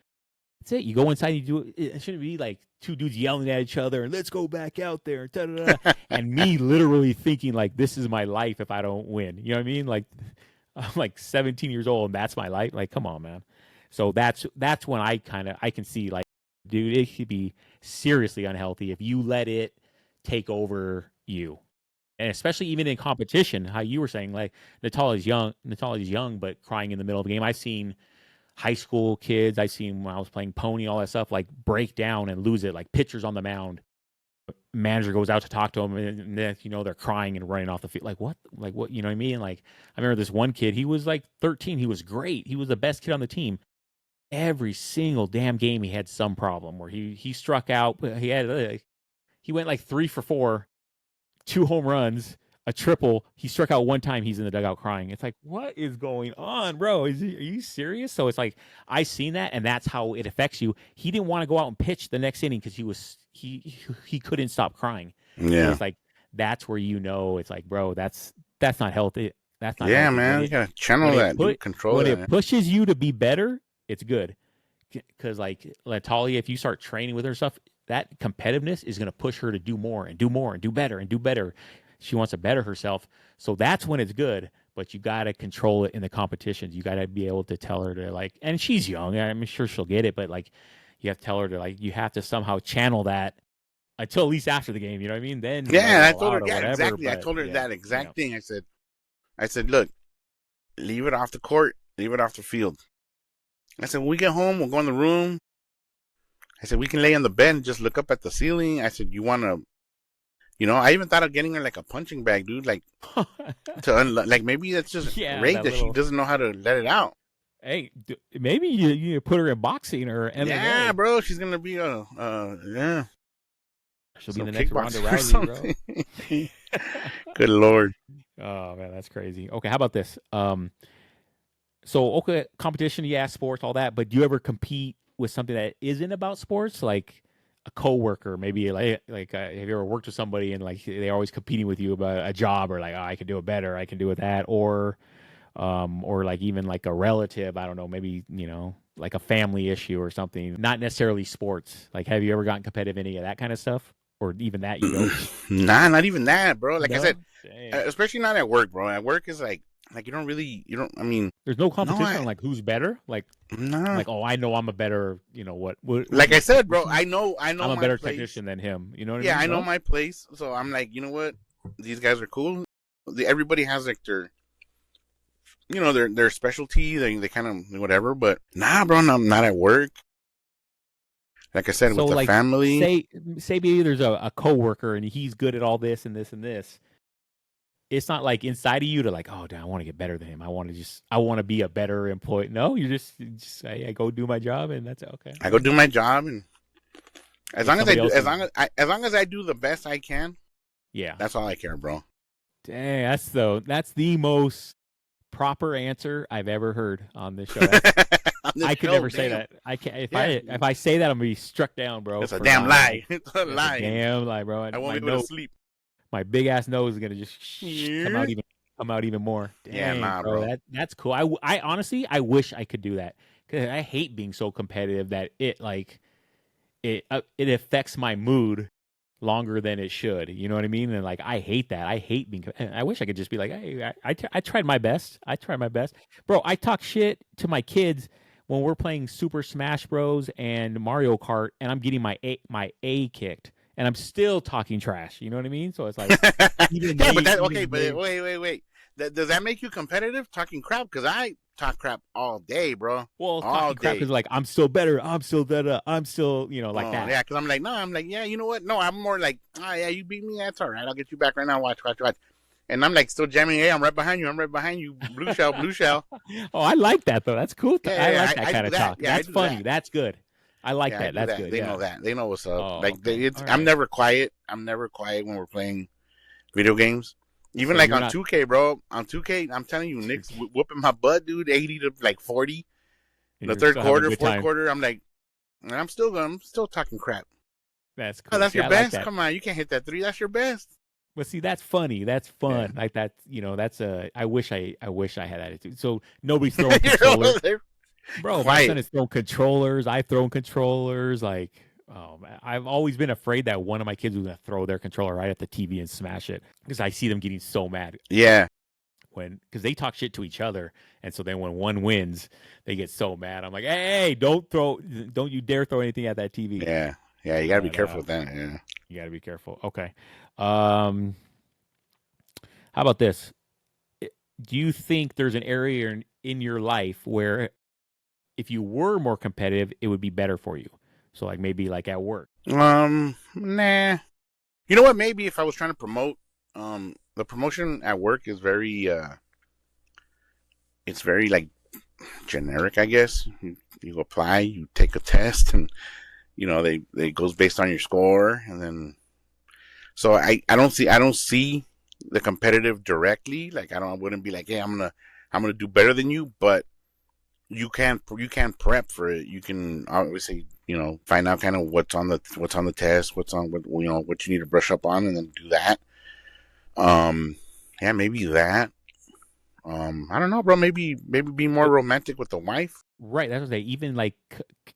That's it. You go inside. You do it. It shouldn't be like two dudes yelling at each other and let's go back out there. Da, da, da. And me literally thinking like this is my life if I don't win. You know what I mean? Like I'm like 17 years old and that's my life. Like come on, man. So that's when I can see like, dude, it could be seriously unhealthy if you let it take over you, and especially even in competition. How you were saying, like Natalia's young, but crying in the middle of the game. I've seen high school kids. I've seen when I was playing pony, all that stuff, like break down and lose it, like pitchers on the mound. Manager goes out to talk to them, and then they're crying and running off the field. Like what? You know what I mean? Like I remember this one kid. He was like 13. He was great. He was the best kid on the team. Every single damn game, he had some problem where he struck out. He went like 3 for 4, 2 home runs, a triple. He struck out one time. He's in the dugout crying. It's like, what is going on, bro? Are you serious? So it's like I seen that, and that's how it affects you. He didn't want to go out and pitch the next inning because he couldn't stop crying. So Yeah. it's like that's where it's like, bro, that's not healthy. That's not Yeah, healthy. man. You gotta channel that, dude. Control When that. it pushes you to be better, it's good. Because like Natalia, if you start training with her stuff, that competitiveness is going to push her to do more and do more and do better and do better. She wants to better herself. So that's when it's good, but you got to control it in the competitions. You got to be able to tell her to like, and she's young. I'm sure she'll get it, but like you have to tell her to like, you have to somehow channel that until at least after the game. You know what I mean? Then let Yeah, it and I all told her, out or yeah, whatever. exactly. I But told her yeah, that exact thing. I said, look, leave it off the court, leave it off the field. I said, when we get home, we'll go in the room. I said, we can lay on the bed and just look up at the ceiling. I said, you want to, I even thought of getting her like a punching bag, dude, like like maybe that's just yeah, rage that that she little. doesn't know how to let it out. Hey, maybe you put her in boxing or Yeah, MMA. bro, she's gonna be yeah, She'll be some the next Ronda kickboxer or Rousey, bro. something. Good Lord. Oh man, that's crazy. Okay, how about this? So okay, competition, yeah, sports, all that. But do you ever compete with something that isn't about sports, like a coworker, maybe have you ever worked with somebody and like they're always competing with you about a job or like, oh, I can do it better, I can do it that, or like even like a relative, I don't know, maybe like a family issue or something, not necessarily sports. Like, have you ever gotten competitive in any of that kind of stuff, or even that you don't? Nah, not even that, bro. Like I said, No, dang. especially not at work, bro. At work is like you don't. I mean, There's no no, competition on like who's better. no. Like, oh, I know I'm a better, Like I said, bro, technician. I know I'm a my better place. technician than him. You know what I Yeah, mean? I know No, my place. So I'm like, you know what? These guys are cool. Everybody has like their specialty. They kind of whatever. But nah, bro, I'm not at work. Like I said, so with the like family. say maybe there's a coworker and he's good at all this and this and this. It's not like inside of you to like, oh, damn, I want to get better than him. I want to be a better employee. No, I go do my job and that's it. Okay. I go do my job, and as If long as I somebody do, else is, as long as I do the best I can, yeah. that's all I care, bro. Dang, that's the most proper answer I've ever heard on this show. That's On this I could show, never say damn. that. I can Yeah, if I say that I'm gonna be struck down, bro, it's a for damn lying. lie. It's a It's a lie. damn lie, bro. I And won't my be able to nose, sleep. my big ass nose is gonna just Yeah, come out even more. Dang, nah, bro, bro. that's cool. I honestly I wish I could do that because I hate being so competitive that it affects my mood longer than it should. You know what I mean? And like I hate that. I hate being. I wish I could just be like, hey, I tried my best. I tried my best, bro. I talk shit to my kids when we're playing Super Smash Bros and Mario Kart, and I'm getting my A kicked, and I'm still talking trash. You know what I mean? So it's like even Yeah, but they, that okay. even But they. wait. Does that make you competitive? Talking crap? Because I talk crap all day, bro. Well, All talking crap day. is like I'm still better. I'm still better. I'm still like Oh that. yeah, because I'm like, no, I'm like, yeah, you know what? No, I'm more like, oh yeah, you beat me. That's all right. I'll get you back right now. Watch. And I'm like still jamming. Hey, I'm right behind you. I'm right behind you. Blue shell, blue shell. Oh, I like that though. That's cool. I Yeah, like that I kind do of that. talk. Yeah, I That's do funny. that. That's good. I like Yeah, I that. do That's that. good. They know Yeah. that. They know what's up. Oh, Like okay. All I'm right. never quiet. I'm never quiet when we're playing video games. Even So like you're on not 2K, bro. On 2K, I'm telling you, Nick's 2K. whooping my butt, dude. 80 to like 40. And The you're third still having a quarter, good fourth time. quarter, I'm like, I'm still talking crap. That's Oh, cool. that's See, your I like best. that. Come on, you can't hit that three. That's your best. But see, that's funny. That's Yeah. fun. Like that, that's a. I wish I had that attitude. So nobody's throwing controllers, They're bro. My son quiet. is throwing controllers. I've thrown controllers. Like, oh man, I've always been afraid that one of my kids was gonna throw their controller right at the TV and smash it because I see them getting so mad Yeah. because they talk shit to each other, and so then when one wins, they get so mad. I'm like, hey, don't you dare throw anything at that TV. Yeah. Yeah. You gotta be But careful with that. Yeah. you got to be careful. Okay. Um, how about this? Do you think there's an area in your life where if you were more competitive, it would be better for you? So like maybe like at work. Nah. You know what? Maybe if I was trying to promote, the promotion at work is it's very like generic, I guess. You apply, you take a test, and they it goes based on your score, and then so I don't see the competitive directly. Like I wouldn't be like, hey, I'm gonna do better than you, but you can prep for it. You can obviously find out kind of what's on the test, what's on what you need to brush up on, and then do that. Yeah, maybe that. I don't know, bro. Maybe be more But romantic with the wife. right, that's what they even like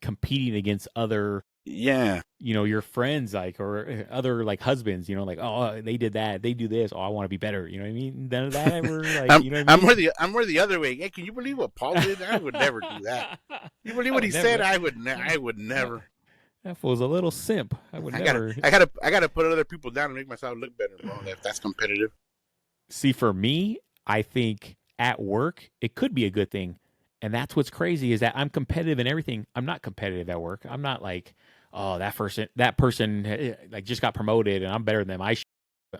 competing against other Yeah. your friends like or other like husbands, like oh they did that, they do this, oh I want to be better. You know what I mean? None of that ever like you know what I I'm mean? more the other way. Hey, can you believe what Paul did? I would never do that. You believe I what would he said? never. I would That, never. that fool's a little simp. I would never. I gotta put other people down and make myself look better, bro. That's competitive. See, for me, I think at work it could be a good thing, and that's what's crazy is that I'm competitive in everything. I'm not competitive at work. I'm not like, oh, that person like just got promoted and I'm better than them.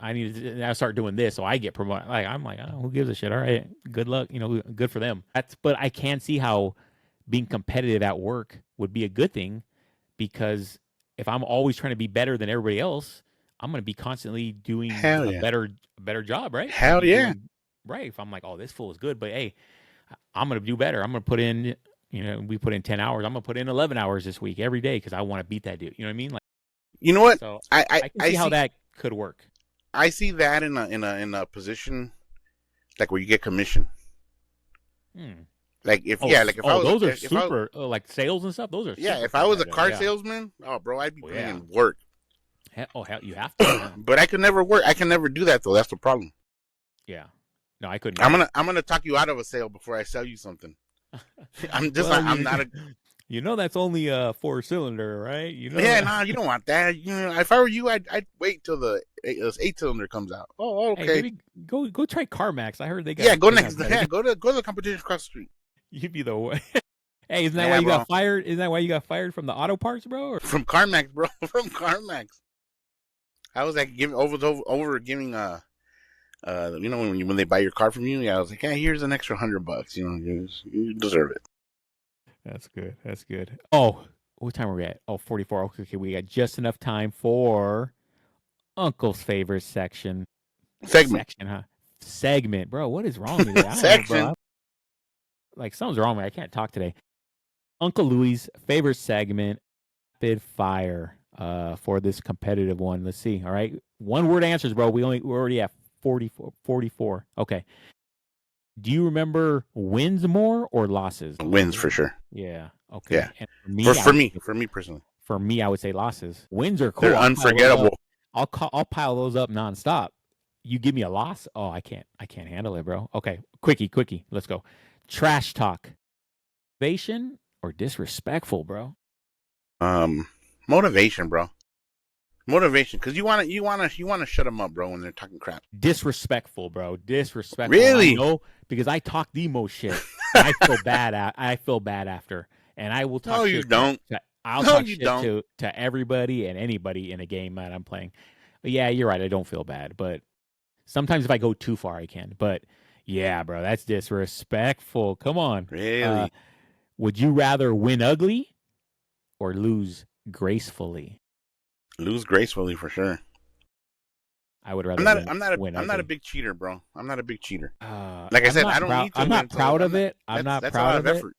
I need to now start doing this so I get promoted. Like I'm like, oh, who gives a shit? All right, good luck. Good for them. But I can see how being competitive at work would be a good thing because if I'm always trying to be better than everybody else, I'm going to be constantly doing Hell a yeah. better job, right? I'm going to Hell be yeah. doing right. If I'm like, oh, this fool is good, but hey, I'm going to do better. I'm going to put in, we put in 10 hours. I'm going to put in 11 hours this week every day because I want to beat that dude. You know what I mean? Like, You know what? so I, I, I can I see how see that could work. I see that in a position like where you get commission. Hmm. Like if Oh, yeah, like those are if I super, like sales and stuff. Those are yeah, super if I was a competitive. car Yeah. salesman, oh bro, I'd be Oh, putting yeah. in work. Hell, you have to. Yeah. But I could never work. I can never do that though. That's the problem. Yeah. No, I couldn't either. I'm gonna talk you out of a sale before I sell you something. Well, I'm not a that's only a 4-cylinder, right? yeah. That. No, you don't want that. If I were you, I'd wait till the 8 cylinder comes out. Oh, Hey, okay. maybe go try CarMax. I heard Yeah, go they got next. better. Yeah, go to the competition across the street. You'd be the way. Hey, isn't that why Yeah, you got bro. fired? Isn't that why you got fired from the auto parts, bro? Or, From CarMax, bro. From CarMax. I was like over giving when they buy your car from you. Yeah, I was like, yeah, here's an extra $100. You deserve it. that's good. That's good. Oh, what time are we at? Oh, 44. Okay, we got just enough time for Uncle's favorite section. Segment. Section, huh? Segment, bro. What is wrong with me today? I don't know, bro. Section. Like something's wrong with me. I can't talk today. Uncle Louie's favorite segment, rapid fire. For this competitive one. Let's see. All right. One word answers, bro. We're already at 44. Okay. Do you remember wins more or losses? Wins for sure. Yeah. Okay. Yeah. And for me, For me personally, I would say losses. Wins are cool. they're unforgettable. I'll pile those up nonstop. You give me a loss, oh, I can't handle it, bro. Okay, quickie, let's go. Trash talk, motivation or disrespectful, bro? Motivation, bro. Motivation, because you wanna shut them up, bro, when they're talking crap. Disrespectful, bro. Disrespectful. Really? I know because I talk the most shit. I feel bad. I feel bad after, and I will talk. No, shit you don't. I'll No, talk you shit don't. to everybody and anybody in a game that I'm playing. But yeah, you're right. I don't feel bad, but sometimes if I go too far, I can. But yeah, bro, that's disrespectful. Come on. Really? Would you rather win ugly or lose gracefully? Lose gracefully for sure. I would rather win I'm not a ugly. big cheater, bro. I'm not a big cheater. Like I I'm said, not I don't proud. need to I'm win. not proud of it. That's a lot of effort.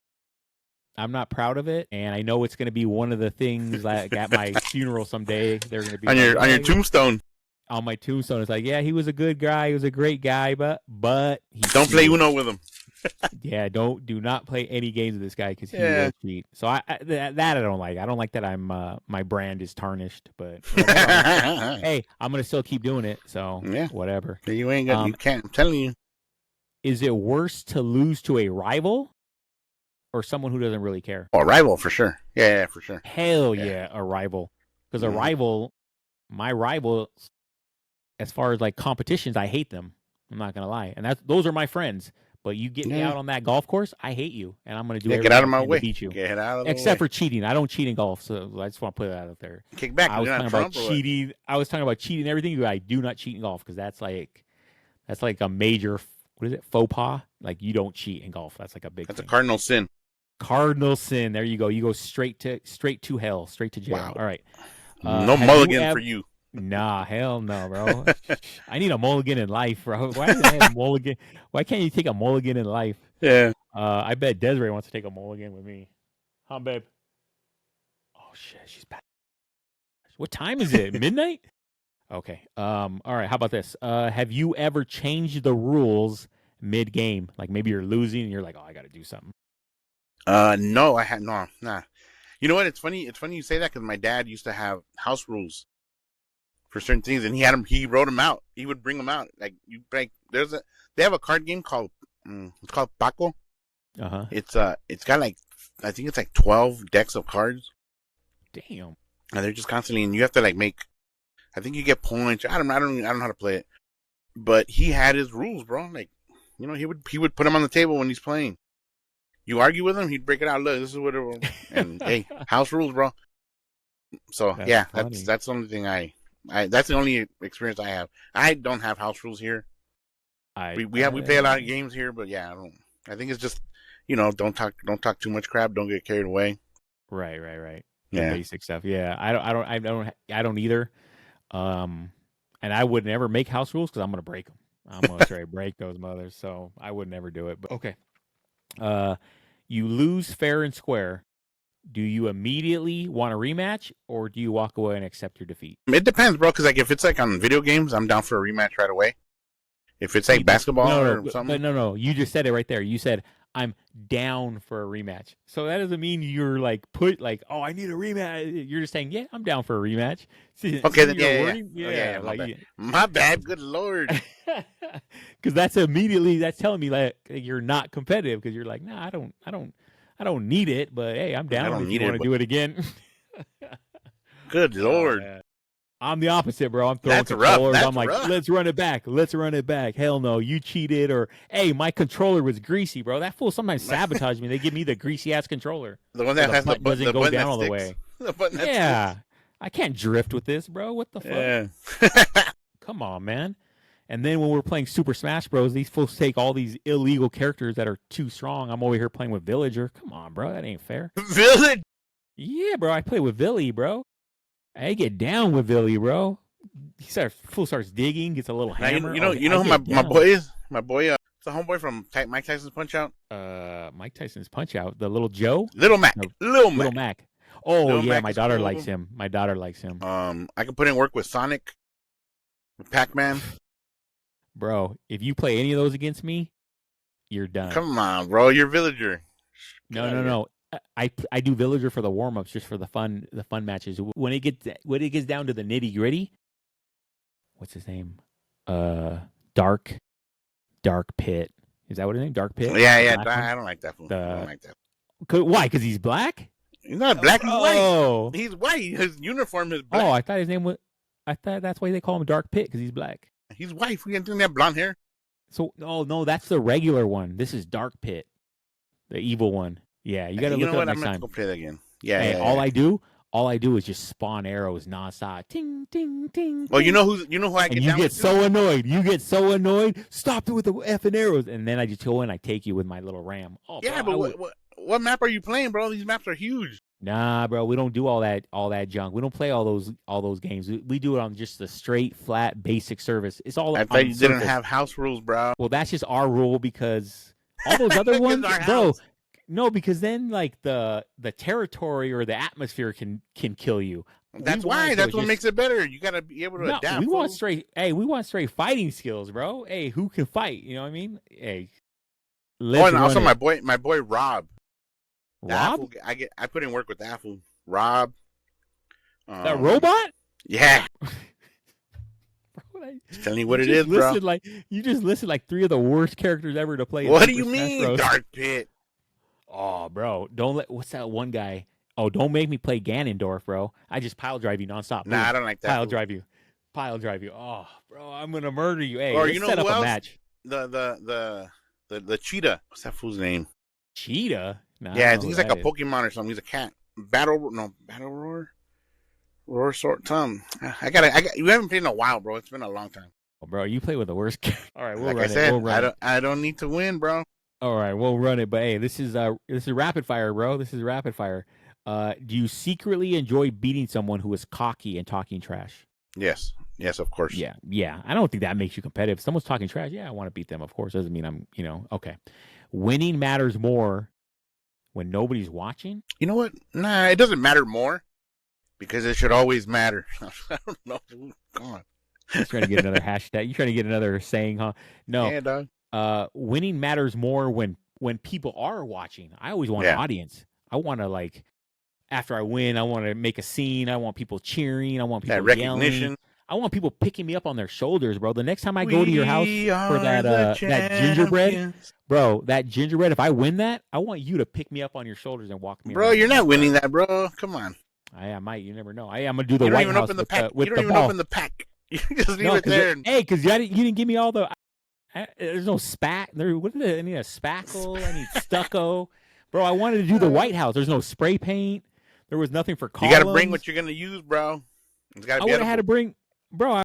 I'm not proud of it, and I know it's going to be one of the things like at my funeral someday. They're going to be On like, your oh, tombstone. on my tombstone, it's like, yeah, he was a good guy, he was a great guy, but he Don't play cheated. Uno with him. Yeah, do not play any games with this guy because he Yeah. will cheat. So that I don't like. I don't like that I'm my brand is tarnished. But whatever. Hey, I'm gonna still keep doing it. So Yeah. whatever. You ain't got. You can't. I'm telling you. Is it worse to lose to a rival or someone who doesn't really care? Oh, rival for sure. Yeah, for sure. Hell yeah, a rival. Because a rival, my rival, as far as like competitions, I hate them. I'm not gonna lie, and those are my friends. But you get me out on that golf course, I hate you, and I'm gonna do everything get out of I my can way. to beat you. Get out of the Except way. for cheating. I don't cheat in golf, so I just want to put that out there. Kick back. I was talking about cheating. I was talking about cheating and everything. But I do not cheat in golf because that's like a major, what is it, faux pas? Like you don't cheat in golf. That's like a big. That's thing. a cardinal sin. Cardinal sin. There you go. You go straight to hell, straight to jail. Wow. All right. No mulligan for you. Nah, hell no, bro. I need a mulligan in life, bro. Why do I have a mulligan? Why can't you take a mulligan in life? Yeah. I bet Desiree wants to take a mulligan with me. Huh, babe? Oh shit, she's back. What time is it? Midnight? Okay. All right. How about this? Have you ever changed the rules mid game? Like maybe you're losing and you're like, oh, I got to do something. No, I had no, nah. You know what? It's funny. It's funny you say that because my dad used to have house rules for certain things, and he wrote them out. He would bring them out. Like they have a card game called it's called Paco. It's got like I think it's like 12 decks of cards. Damn. And they're just constantly, and you have to like make. I think you get points. I don't know how to play it, but he had his rules, bro. Like, you know, he would put them on the table when he's playing. You argue with him, he'd break it out. Look, this is what it was. And hey, house rules, bro. So that's the only thing that's the only experience I have. I don't have house rules here. We play a lot of games here, but yeah, I think it's just, you know, don't talk too much crap. Don't get carried away. Right. Yeah. Basic stuff. Yeah. I don't either. And I would never make house rules because I'm gonna break them. I'm gonna try to break those mothers. So I would never do it. But okay. You lose fair and square. Do you immediately want a rematch, or do you walk away and accept your defeat? It depends, bro. Because like if it's like on video games, I'm down for a rematch right away. If it's like basketball or something, but no, you just said it right there. You said I'm down for a rematch. So that doesn't mean you're like oh, I need a rematch. You're just saying, yeah, I'm down for a rematch. Okay, then yeah. My bad. Good lord. Because that's telling me like you're not competitive because you're like, nah, I don't need it, but hey, I'm down if you want to do it again. Good lord. I'm the opposite, bro. I'm throwing controllers. I'm like, rough. Let's run it back. Hell no, you cheated. Or, hey, my controller was greasy, bro. That fool sometimes sabotages me. They give me the greasy-ass controller. The one that has the button doesn't go down all the way. The button that yeah. I can't drift with this, bro. What the fuck? Yeah. Come on, man. And then when we're playing Super Smash Bros., these fools take all these illegal characters that are too strong. I'm over here playing with Villager. Come on, bro. That ain't fair. Villager? Yeah, bro. I play with Villy, bro. I get down with Villy, bro. Fool starts digging, gets a little hammer. You know who my boy is? My boy, it's a homeboy from Mike Tyson's Punch Out. Mike Tyson's Punch Out. The little Joe? Little Mac. No, Little Mac. Oh, Little yeah, Mac my daughter likes him. I can put in work with Sonic, with Pac-Man. Bro, if you play any of those against me, you're done. Come on, bro. You're Villager. No. I do Villager for the warm-ups, just for the fun matches. When it gets down to the nitty-gritty, what's his name? Dark Pit. Is that what his name? Dark Pit? Yeah. I don't like that one. I don't like that. Why? Because he's black? He's not black. He's white. He's white. His uniform is black. Oh, I thought his name was. I thought that's why they call him Dark Pit, because he's black. He's white. He doesn't have blonde hair. So no, that's the regular one. This is Dark Pit, the evil one. Yeah, you got to look it up next time. I'm gonna go play that again. Yeah. Hey, all I do is just spawn arrows nonstop. Ting, ting, ting. Well, you know who I get. And you get so annoyed. Stop it with the effing arrows, and then I just go and I take you with my little ram. Oh, yeah, bro, but what map are you playing, bro? These maps are huge. Nah, bro, we don't do all that junk. We don't play all those games. We do it on just the straight, flat, basic service. It's all. I thought you didn't have house rules, bro. Well, that's just our rule because all those other ones, bro. No, because then like the territory or the atmosphere can kill you. We That's want why. it so That's it's what just makes it better. You gotta be able to no. We adapt, want fool. straight. Hey, we want straight fighting skills, bro. Hey, who can fight? You know what I mean? Hey, Oh, let's and run also it. my boy Rob. That Rob, fool, I put in work with that fool. Rob. that Um, robot. yeah. Like, Just telling you you what it just is, bro. listed like you just listed like three of the worst characters ever to play in What do Super you Smash mean, Bros. Dark Pit? Oh, bro, don't let what's that one guy? Oh, don't make me play Ganondorf, bro. I just pile drive you nonstop. Nah, I Boom, don't like that pile fool. drive you, pile drive you. Oh, bro, I'm gonna murder you. Hey, Or let's you know set who up a else? match. The cheetah. What's that fool's name? Cheetah? Nah, I Yeah, don't I know think who he's like that a is. Pokemon or something. He's a cat. Battle roar, roar sort tongue. I got. You haven't played in a while, bro. It's been a long time. Oh, bro, you play with the worst. All right, we'll Like I run it. We'll said, run it. I don't need to win, bro. All right, we'll run it. But hey, this is rapid fire, bro. This is rapid fire. Do you secretly enjoy beating someone who is cocky and talking trash? Yes, yes, of course. Yeah, yeah. I don't think that makes you competitive. If someone's talking trash, yeah, I want to beat them. Of course, doesn't mean I'm, okay. Winning matters more when nobody's watching. You know what? Nah, it doesn't matter more because it should always matter. I don't know. Come on. You trying to get another hashtag? You trying to get another saying, huh? No. Yeah, dog. Winning matters more when people are watching. I always want an Yeah, audience. I want to like after I win, I want to make a scene. I want people cheering. I want that people yelling. recognition. I want people picking me up on their shoulders, bro. The next time I go to your house We for are the that gingerbread, champions. bro, that gingerbread, if I win that, I want you to pick me up on your shoulders and walk me Bro, around you're your not house, bro. winning that, bro. Come on. I might, you never know. I'm gonna do the You don't White even House open the pack. You with don't the even open ball. the pack. You just leave No, it because there. And, hey, because you didn't give me all the. There's no spat. What is it? I need a spackle. I need stucco, bro. I wanted to do the White House. There's no spray paint. There was nothing for you got to bring columns. what you're gonna use, bro. It's got to I be would have had edible, to bring, bro.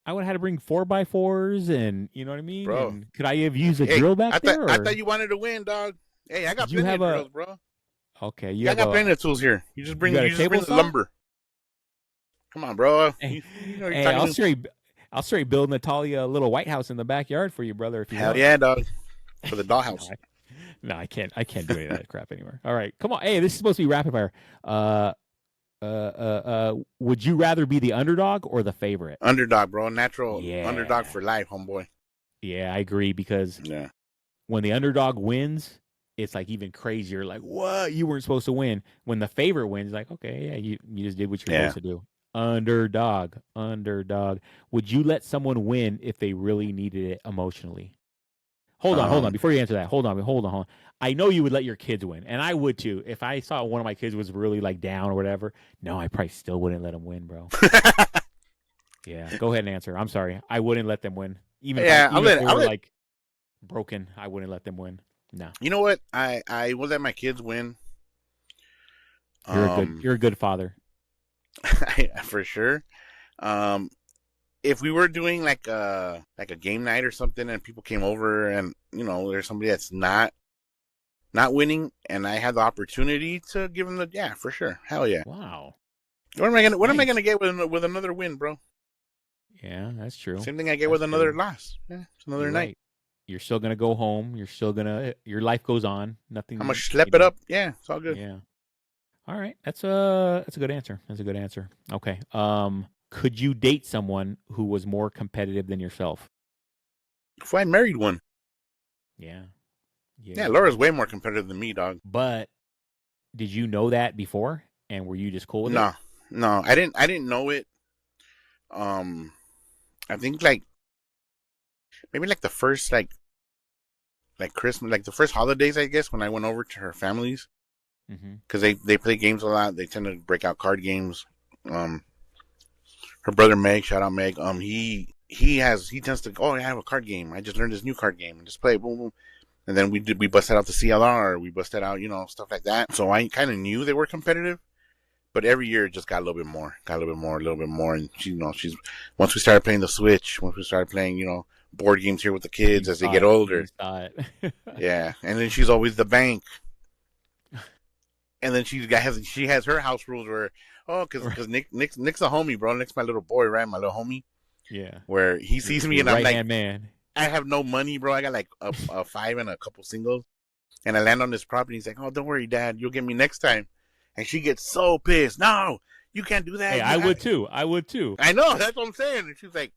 I would have had to bring 4x4s, and you know what I mean. bro. And could I have used a Hey, drill back there, I or thought you wanted to win, dog. Hey, I got did you plenty have of a? drills, bro. Okay, you Yeah, I have got a. plenty of tools here. You got a You just table bring the saw? lumber. Come on, bro. Hey, You know what you're hey, talking to. I'll straight build Natalia a little White House in the backyard for you, brother, if you Hell want. yeah, dog. For the No, dollhouse. no, I can't. I can't do any of that crap anymore. All right, come on. Hey, this is supposed to be rapid fire. Uh, would you rather be the underdog or the favorite? Underdog, bro. Natural underdog Yeah, for life, homeboy. yeah, I agree because Yeah. when the underdog wins, it's like even crazier. Like, what? You weren't supposed to win. When the favorite wins, like, okay, yeah, you just did what you're Yeah. supposed to do. Underdog, underdog. Would you let someone win if they really needed it emotionally? Hold on. Um. Before you answer that, hold on. I know you would let your kids win, and I would too. If I saw one of my kids was really like down or whatever, no, I probably still wouldn't let them win, bro. Yeah, go ahead and answer. I'm sorry, I wouldn't let them win, yeah. even if they were like broken. I wouldn't let them win. No, You know what? I will let my kids win. you're a good father. For sure. Um. If we were doing like a game night or something, and people came over, and there's somebody that's not winning, and I had the opportunity to give them yeah, for sure, hell yeah. Wow, What am I nice. gonna get with another win, bro? Yeah, that's true. Same thing I get That's with another true. loss. Yeah, it's another You're night. right. You're still gonna go home. You're still gonna your life goes on. I'm gonna Nothing, schlep it up. Yeah, it's all good. Yeah. All right. That's a good answer. That's a good answer. Okay. Could you date someone who was more competitive than yourself? If I married one, Yeah. yeah, Yeah. Laura's way more competitive than me, dog. But did you know that before and were you just cool with it? No, no, I didn't know it. Um, I think like maybe like the first like Christmas, like the first holidays, I guess, when I went over to her family's, Mhm. because they play games a lot. They tend to break out card games. Um, her brother Meg, shout out Meg. He tends to I have a card game. I just learned this new card game and just play boom boom. And then we busted out the CLR, we busted out stuff like that. So I kind of knew they were competitive, but every year it just got a little bit more, a little bit more. And she's once we started playing the Switch, once we started playing board games here with the kids You as they saw get it. You older. saw it. Yeah, and then she's always the bank. And then she has her house rules where because Nick's a homie, bro. Nick's my little boy, right? My little homie. Yeah. Where he sees me Your and I'm right like, hand man. I have no money, bro. I got like a five and a couple singles, and I land on this property. He's like, "Oh, don't worry, Dad. You'll get me next time." And she gets so pissed. No, You can't do Hey, that. I would too. I would too. I know, that's what I'm saying. And she's like,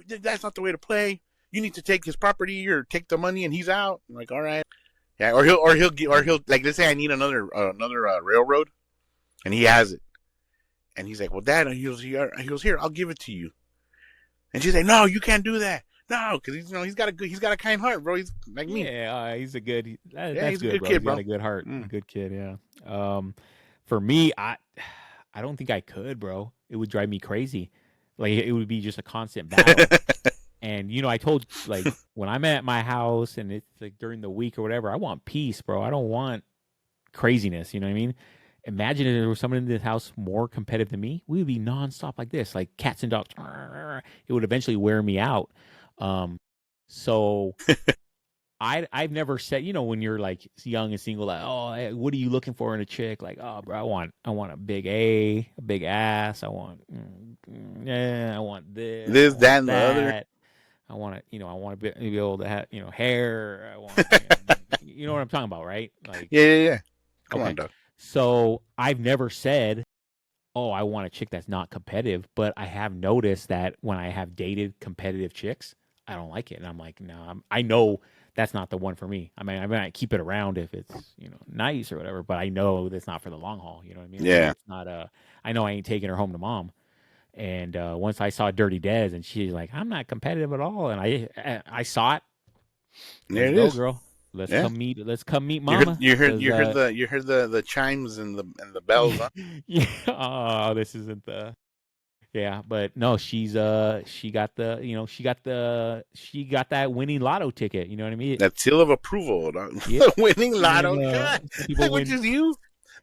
that's not the way to play. You need to take his property or take the money, and he's out. I'm like, all right, yeah. Or he'll like, let's say I need another railroad, and he has it, and he's like, well, Dad, he goes, here, I'll give it to you. And she's like, no, you can't do that. No, because he's got a kind heart, bro. He's like me. Yeah, he's a good. Yeah, That's he's a good, good bro. kid, He's got bro. a good heart. A Mm. good kid. Yeah. For me, I don't think I could, bro. It would drive me crazy. Like it would be just a constant battle. And I told like when I'm at my house and it's like during the week or whatever, I want peace, bro. I don't want craziness. You know what I mean? Imagine if there was someone in this house more competitive than me. We would be nonstop like this, like cats and dogs. It would eventually wear me out. So I've never said, when you're like young and single, like, oh, hey, what are you looking for in a chick? Like, oh, bro, I want a big ass. I want this, I This, want that, and the other. that. I want to be able to have, hair. I want, you know what I'm talking about, right? Like, Yeah, yeah, yeah. Come on, okay. dog. So I've never said, oh, I want a chick that's not competitive, but I have noticed that when I have dated competitive chicks, I don't like it. And I'm like, no, I know that's not the one for me. I mean, I might keep it around if it's, nice or whatever, but I know that's not for the long haul. You know what I mean? I know Yeah. it's not I know I ain't taking her home to mom. And once I saw Dirty Dez and she's like, I'm not competitive at all. And I saw it. There Let's it go, is. girl. Yeah. Let's come meet You heard mama. you heard 'Cause, you heard the you heard the chimes and the bells, huh? yeah. Oh, this isn't the. Yeah, but no, she got the she got that winning lotto ticket. You know what I mean? That seal of approval, dog. Yeah. The winning And lotto, God, some people which win. is you,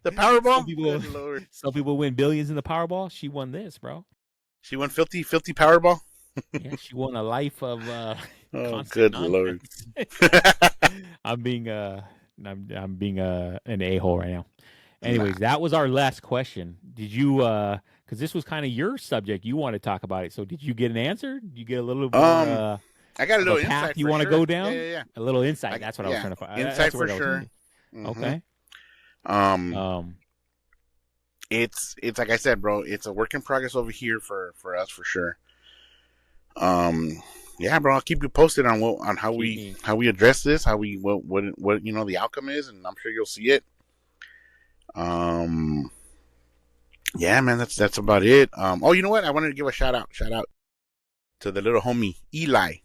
the Some Powerball. people Good Lord, some people win billions in the Powerball. She won this, bro. she won filthy Powerball. Yeah, she won a life of Oh, constant good Lord. nonsense. I'm being I'm being an a hole right now. Nah. Anyways, that was our last question. Did you because this was kind of your subject, you want to talk about it. So did you get an answer? Did you get a little more I got a of a little path insight you for want to sure. go Yeah, down? yeah, yeah. A little insight. That's what I was Yeah, trying to find. That's insight the for word I was sure. thinking. hmm Okay. Um, Um. it's like I said, bro. It's a work in progress over here for us for sure. Um, yeah, bro. I'll keep you posted on how Keep we me. address this, how we what the outcome is, and I'm sure you'll see it. Um, yeah, man. That's about it. Oh, you know what? I wanted to give a shout out to the little homie Eli,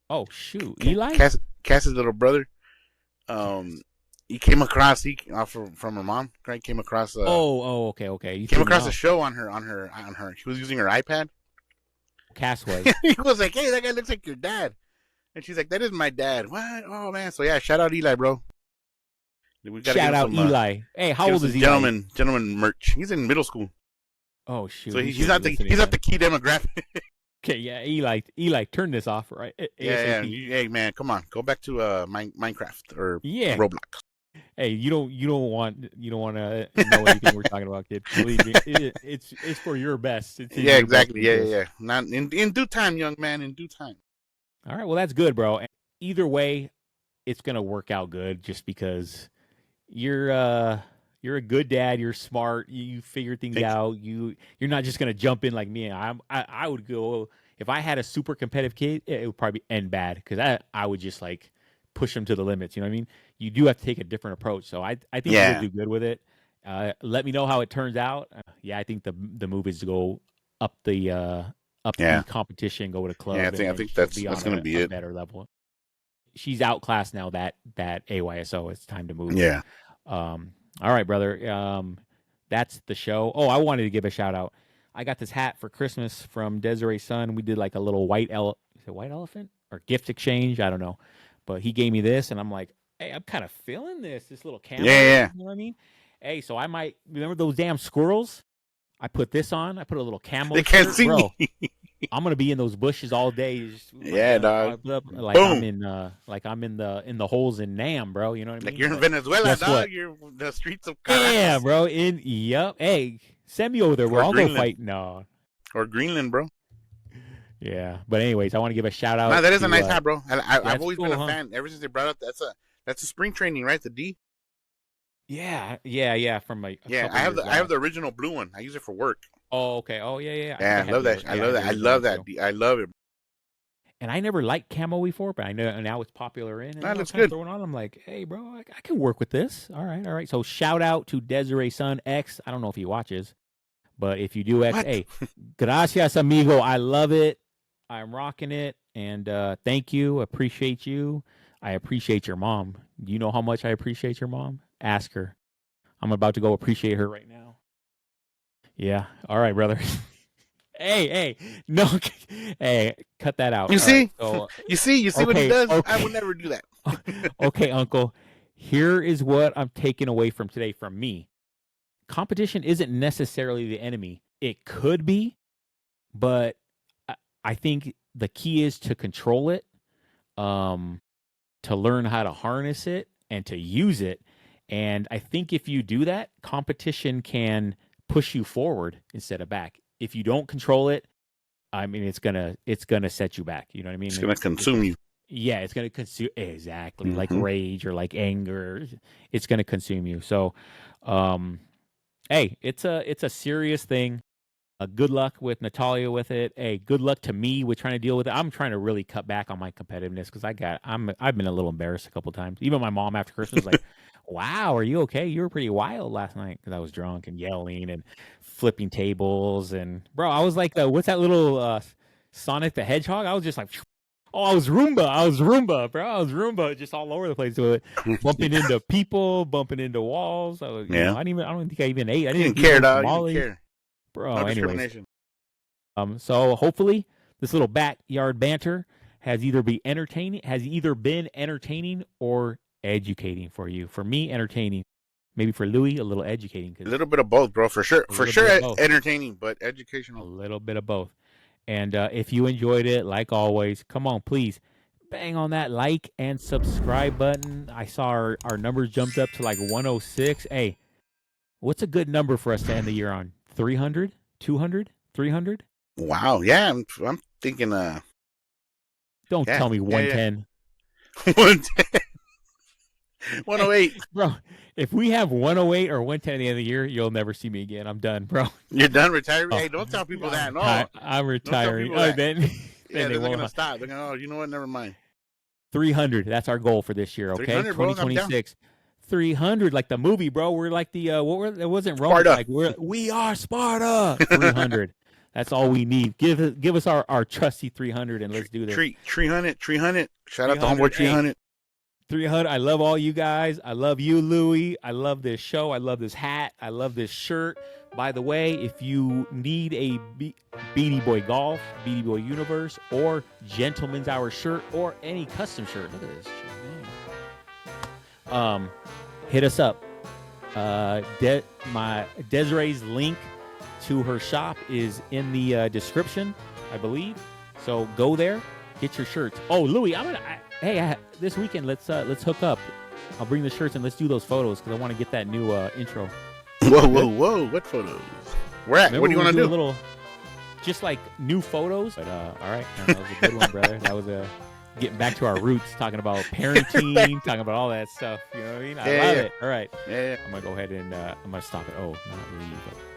Oh shoot, Eli. Cass's little brother. Cass. Um, he came across from her mom. Right, Okay. You came threw me across a off. show on her. She was using her iPad. Cass was. He was like, "Hey, that guy looks like your dad," and she's like, "That is my dad." What? Oh man. So yeah, shout out Eli, bro. We gotta Shout out Eli. Hey, how old is Eli? gentleman merch. He's in middle school, Oh shoot, so he he's should be not the listening then. key demographic. Okay, yeah, Eli, turn this off, right? Yeah. ASAP. Hey man, come on, go back to Minecraft or Yeah. Roblox. Hey, you don't want to know anything we're talking about, kid. Believe me, it's for your best. It's in Yeah, your best exactly. Yeah, interest. yeah, yeah. Not in due time, young man. In due time. All right, well that's good, bro. Either way, it's gonna work out good, just because you're you're a good dad. You're smart. You figure things Thank you. out. You're not just gonna jump in like me. I would go if I had a super competitive kid. It would probably end bad because I would just like push them to the limits. You know what I mean? You do have to take a different approach. So I think you'll Yeah, do good with it. Let me know how it turns out. Yeah, I think the move is to go up the yeah, competition, go to yeah. club, I and think she'll be that's on gonna be a it. better level. She's outclassed now. That AYSO. It's time to move. Yeah. All right, brother. That's the show. Oh, I wanted to give a shout out. I got this hat for Christmas from Desiree's son. We did like a little is it white elephant or gift exchange? I don't know, but he gave me this, and I'm like, hey, I'm kind of feeling this little Yeah, camo. yeah. You know what I mean? Hey, so I might remember those damn squirrels. I put this on. I put a little camo They can't shirt, see bro. me. I'm gonna be in those bushes all day, just with my Yeah, guns dog. fogged up, Boom. like I'm in the holes in Nam, bro. You know what I Like mean? you're in But Venezuela, guess dog. what? You're the streets of Yeah, Caracas bro. Yep. Hey, send me over there, bro. or I'll go Greenland fight. No. or Greenland, bro. Yeah. But anyways, I want to give a shout Nah, out that is a to. nice hat, bro. Yeah, I've it's always been cool, a huh? fan ever since they brought up that's a spring training, right? The D. Yeah. From a Yeah, couple years I have back. the original blue one. I use it for work. Oh, okay. Oh, yeah. I think Yeah, I I had love the that. yeah, I had the I original love one that. too. I love it. And I never liked camo before, but I know now it's popular in, and That then I was looks kind of good. throwing on. I'm like, hey, bro, I can work with this. All right. So shout out to Desiree Son X. I don't know if he watches, but if you do X, What? hey, gracias, amigo. I love it. I'm rocking it, and thank you. Appreciate you. I appreciate your mom. Do you know how much I appreciate your mom? Ask her. I'm about to go appreciate her right now. Yeah. All right, brother. Hey, no, hey, cut that out. You All right. see? So, You see what he okay, does? I okay, would never do that. okay, Uncle. Here is what I'm taking away from today from me. Competition isn't necessarily the enemy. It could be, but I, I think the key is to control it, um, to learn how to harness it and to use it. And I think if you do that, competition can push you forward instead of back. If you don't control it, I mean, it's gonna set you back. You know what I It's mean? gonna consume you. Yeah, it's gonna consume exactly like Hmm. rage or like anger. It's gonna consume you. So, um, hey, it's a serious thing. Good luck with Natalia with it. Hey, good luck to me with trying to deal with it. I'm trying to really cut back on my competitiveness because I've been a little embarrassed a couple times. Even my mom after Christmas was like, "Wow, are you okay? You were pretty wild last night," because I was drunk and yelling and flipping tables and bro, I was like, what's that little Sonic the Hedgehog? I was just like, oh, I was Roomba. I was Roomba, bro. I was Roomba, just all over the place with it, bumping into people, bumping into walls. I was, Yeah. I don't think I even ate. I You didn't didn't eat care, no dog. You didn't tamales, care. No bro. Anyways, discrimination. so hopefully this little backyard banter has either been entertaining or educating for you. For me, entertaining. Maybe for Louis, a little educating A because little bit of both, bro. For sure. a For little bit sure, of both, entertaining, but a educational. little bit of both. And if you enjoyed it, like always, come on, please bang on that like and subscribe button. I saw our numbers jumped up to like 106. Hey, what's a good number for us to end the year on? 300, 200, 300? Wow. Yeah, I'm thinking. Don't Yeah. tell me Yeah. 110. Yeah. 108. Bro, if we have 108 or 110 at the end of the year, you'll never see me again. I'm done, bro. You're done retiring. Oh, Hey, don't tell people I'm that. retired. No, I'm don't tell retiring. people Oh, that. then Yeah, they then they're gonna won't. stop. They're gonna. Oh, you know what? Never mind. 300. That's our goal for this year. Okay, 300, bro. I'm down. 2026. 300, like the movie, bro. We're like the it wasn't Rome. Sparta. Like we are Sparta. 300. That's all we need. Give us our trusty 300 and let's do this. 300. 300. Shout out to homeboy 300. Hey, 300. 300. I love all you guys. I love you, Louie. I love this show. I love this hat. I love this shirt. By the way, if you need a Beanie Boy Golf, Beanie Boy Universe, or Gentleman's Hour shirt, or any custom shirt, look at this shit, man. Hit us up. My Desiree's link to her shop is in the description, I believe. So go there, get your shirts. Oh, Louie, this weekend let's hook up. I'll bring the shirts and let's do those photos because I want to get that new intro. Whoa. What photos? Where at? Remember What do you want to do? a little, just like new photos. But all right, that was a good one, brother. That was getting back to our roots, talking about parenting, talking about all that stuff. You know what I mean? I love it. All right, Yeah. I'm gonna go ahead and I'm gonna stop it. Oh, not leave.